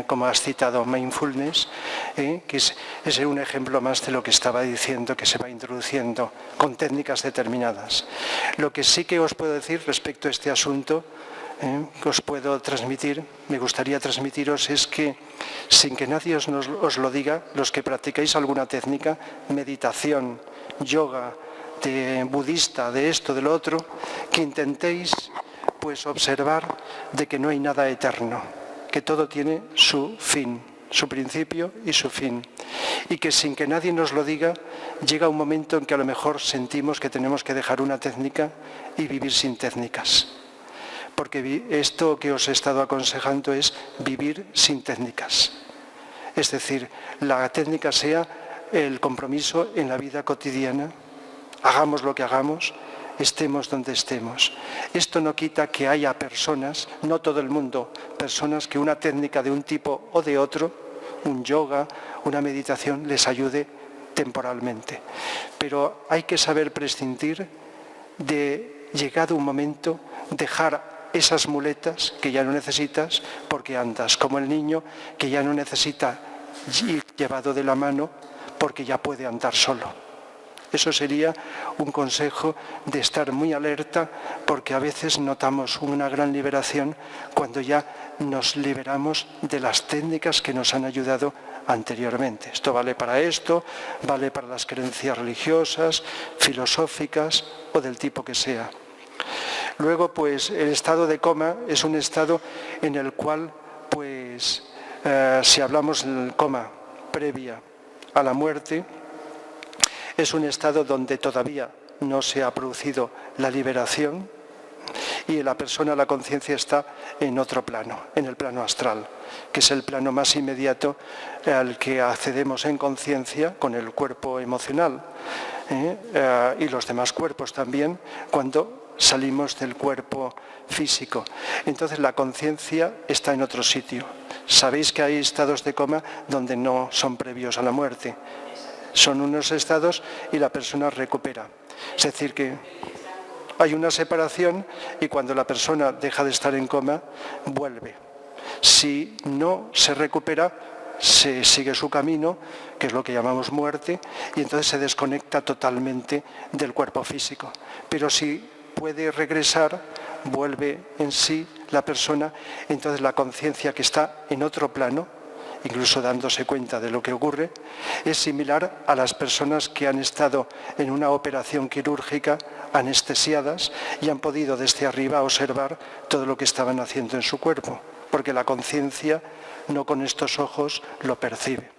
como has citado, mindfulness, que es un ejemplo más de lo que estaba diciendo, que se va introduciendo con técnicas determinadas. Lo que sí que os puedo decir respecto a este asunto, que os puedo transmitir, me gustaría transmitiros, es que sin que nadie os lo diga, los que practicáis alguna técnica, meditación, yoga, de budista, de esto, de lo otro, que intentéis pues observar de que no hay nada eterno, que todo tiene su fin, su principio y su fin. Y que sin que nadie nos lo diga, llega un momento en que a lo mejor sentimos que tenemos que dejar una técnica y vivir sin técnicas. Porque esto que os he estado aconsejando es vivir sin técnicas. Es decir, la técnica sea el compromiso en la vida cotidiana, hagamos lo que hagamos, estemos donde estemos. Esto no quita que haya personas, no todo el mundo, personas que una técnica de un tipo o de otro, un yoga, una meditación, les ayude temporalmente. Pero hay que saber prescindir de, llegado un momento, dejar esas muletas que ya no necesitas porque andas, como el niño que ya no necesita ir llevado de la mano porque ya puede andar solo. Eso sería un consejo de estar muy alerta, porque a veces notamos una gran liberación cuando ya nos liberamos de las técnicas que nos han ayudado anteriormente. Esto vale para esto, vale para las creencias religiosas, filosóficas o del tipo que sea. Luego, pues, el estado de coma es un estado en el cual, pues, si hablamos del coma previa a la muerte, es un estado donde todavía no se ha producido la liberación y la persona, la conciencia, está en otro plano, en el plano astral, que es el plano más inmediato al que accedemos en conciencia con el cuerpo emocional y los demás cuerpos también, cuando salimos del cuerpo físico. Entonces la conciencia está en otro sitio. Sabéis que hay estados de coma donde no son previos a la muerte. Son unos estados y la persona recupera. Es decir, que hay una separación y cuando la persona deja de estar en coma, vuelve. Si no se recupera, se sigue su camino, que es lo que llamamos muerte, y entonces se desconecta totalmente del cuerpo físico. Pero si puede regresar, vuelve en sí la persona, entonces la conciencia que está en otro plano, incluso dándose cuenta de lo que ocurre, es similar a las personas que han estado en una operación quirúrgica anestesiadas y han podido desde arriba observar todo lo que estaban haciendo en su cuerpo, porque la conciencia no con estos ojos lo percibe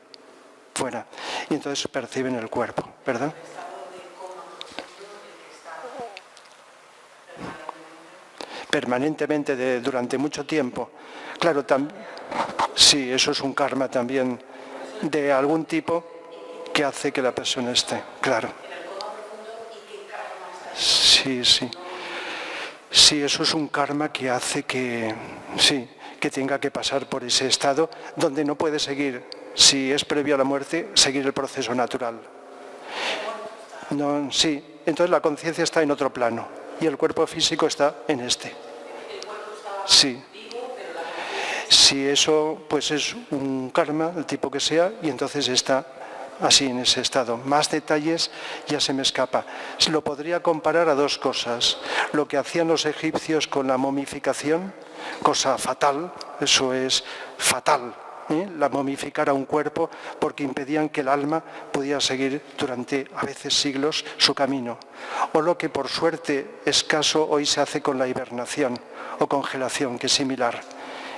fuera, y entonces perciben el cuerpo, ¿verdad? Permanentemente durante mucho tiempo. Claro, sí, eso es un karma también de algún tipo que hace que la persona esté, claro. Sí, sí. Sí, eso es un karma que hace que, sí, que tenga que pasar por ese estado donde no puede seguir, si es previo a la muerte, seguir el proceso natural. No, sí, entonces la conciencia está en otro plano y el cuerpo físico está en este. Sí. Si eso pues es un karma, el tipo que sea, y entonces está así en ese estado. Más detalles ya se me escapa. Lo podría comparar a dos cosas. Lo que hacían los egipcios con la momificación, cosa fatal, eso es fatal, la momificar a un cuerpo, porque impedían que el alma pudiera seguir durante a veces siglos su camino. O lo que por suerte escaso hoy se hace con la hibernación o congelación, que es similar.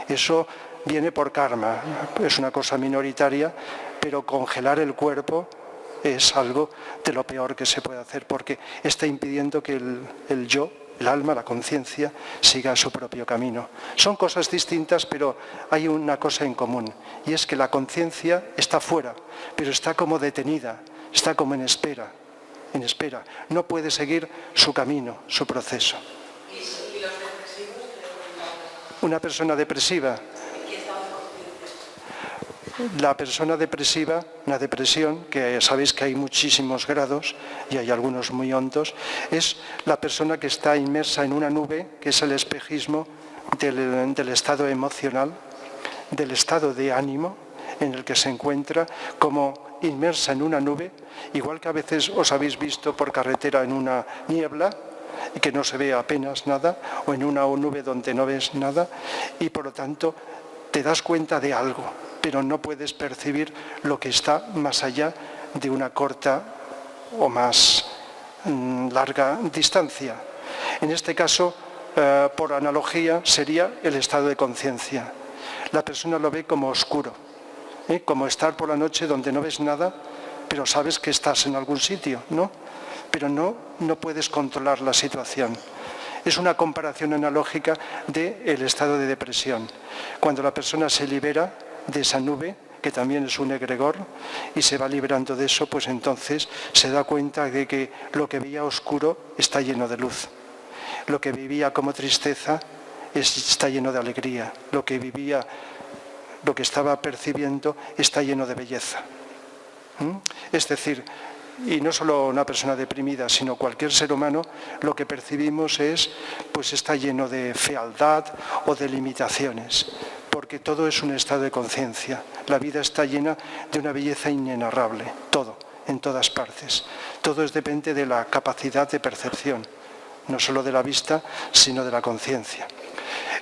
Eso viene por karma, es una cosa minoritaria, pero congelar el cuerpo es algo de lo peor que se puede hacer, porque está impidiendo que el yo, el alma, la conciencia, siga su propio camino. Son cosas distintas, pero hay una cosa en común, y es que la conciencia está fuera, pero está como detenida, está como en espera, no puede seguir su camino, su proceso. Una persona depresiva. La persona depresiva, una depresión, que sabéis que hay muchísimos grados y hay algunos muy hondos, es la persona que está inmersa en una nube, que es el espejismo del estado emocional, del estado de ánimo en el que se encuentra, como inmersa en una nube, igual que a veces os habéis visto por carretera en una niebla, y que no se ve apenas nada, o en una nube donde no ves nada, y por lo tanto te das cuenta de algo, pero no puedes percibir lo que está más allá de una corta o más larga distancia. En este caso, por analogía, sería el estado de conciencia. la persona lo ve como oscuro, como estar por la noche donde no ves nada, pero sabes que estás en algún sitio, ¿no? Pero no puedes controlar la situación. Es una comparación analógica del estado de depresión. Cuando la persona se libera de esa nube, que también es un egregor, y se va liberando de eso, pues entonces se da cuenta de que lo que veía oscuro está lleno de luz. Lo que vivía como tristeza está lleno de alegría. Lo que estaba percibiendo está lleno de belleza. Es decir, y no solo una persona deprimida, sino cualquier ser humano, lo que percibimos pues está lleno de fealdad o de limitaciones, porque todo es un estado de conciencia. La vida está llena de una belleza inenarrable, todo, en todas partes. Todo depende de la capacidad de percepción, no solo de la vista, sino de la conciencia.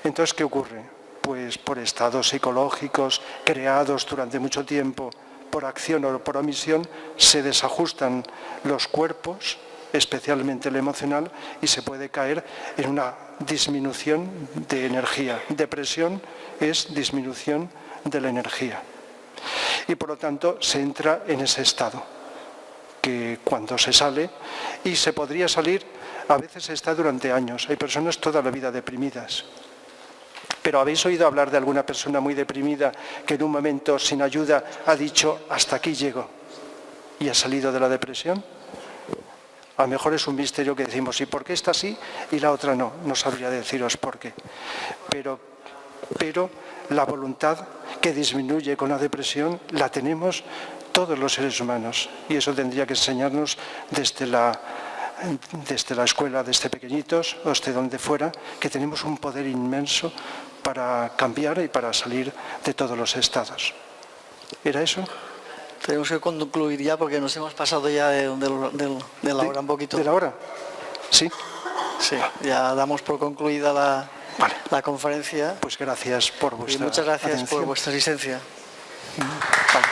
Entonces, ¿qué ocurre? Pues por estados psicológicos creados durante mucho tiempo, por acción o por omisión, se desajustan los cuerpos, especialmente el emocional, y se puede caer en una disminución de energía. Depresión es disminución de la energía. Y por lo tanto se entra en ese estado, que cuando se sale, y se podría salir, a veces se está durante años. Hay personas toda la vida deprimidas. Pero ¿habéis oído hablar de alguna persona muy deprimida que en un momento sin ayuda ha dicho hasta aquí llego y ha salido de la depresión? A lo mejor es un misterio que decimos, ¿y por qué esta sí y la otra no? No sabría deciros por qué. Pero la voluntad que disminuye con la depresión la tenemos todos los seres humanos, y eso tendría que enseñarnos desde la escuela, desde pequeñitos o desde donde fuera, que tenemos un poder inmenso para cambiar y para salir de todos los estados. ¿Era eso? Tenemos que concluir ya porque nos hemos pasado ya de la hora un poquito. ¿De la hora? Sí. Sí, ya damos por concluida la conferencia. Pues gracias por vuestra Y muchas gracias atención. por vuestra asistencia. Vale.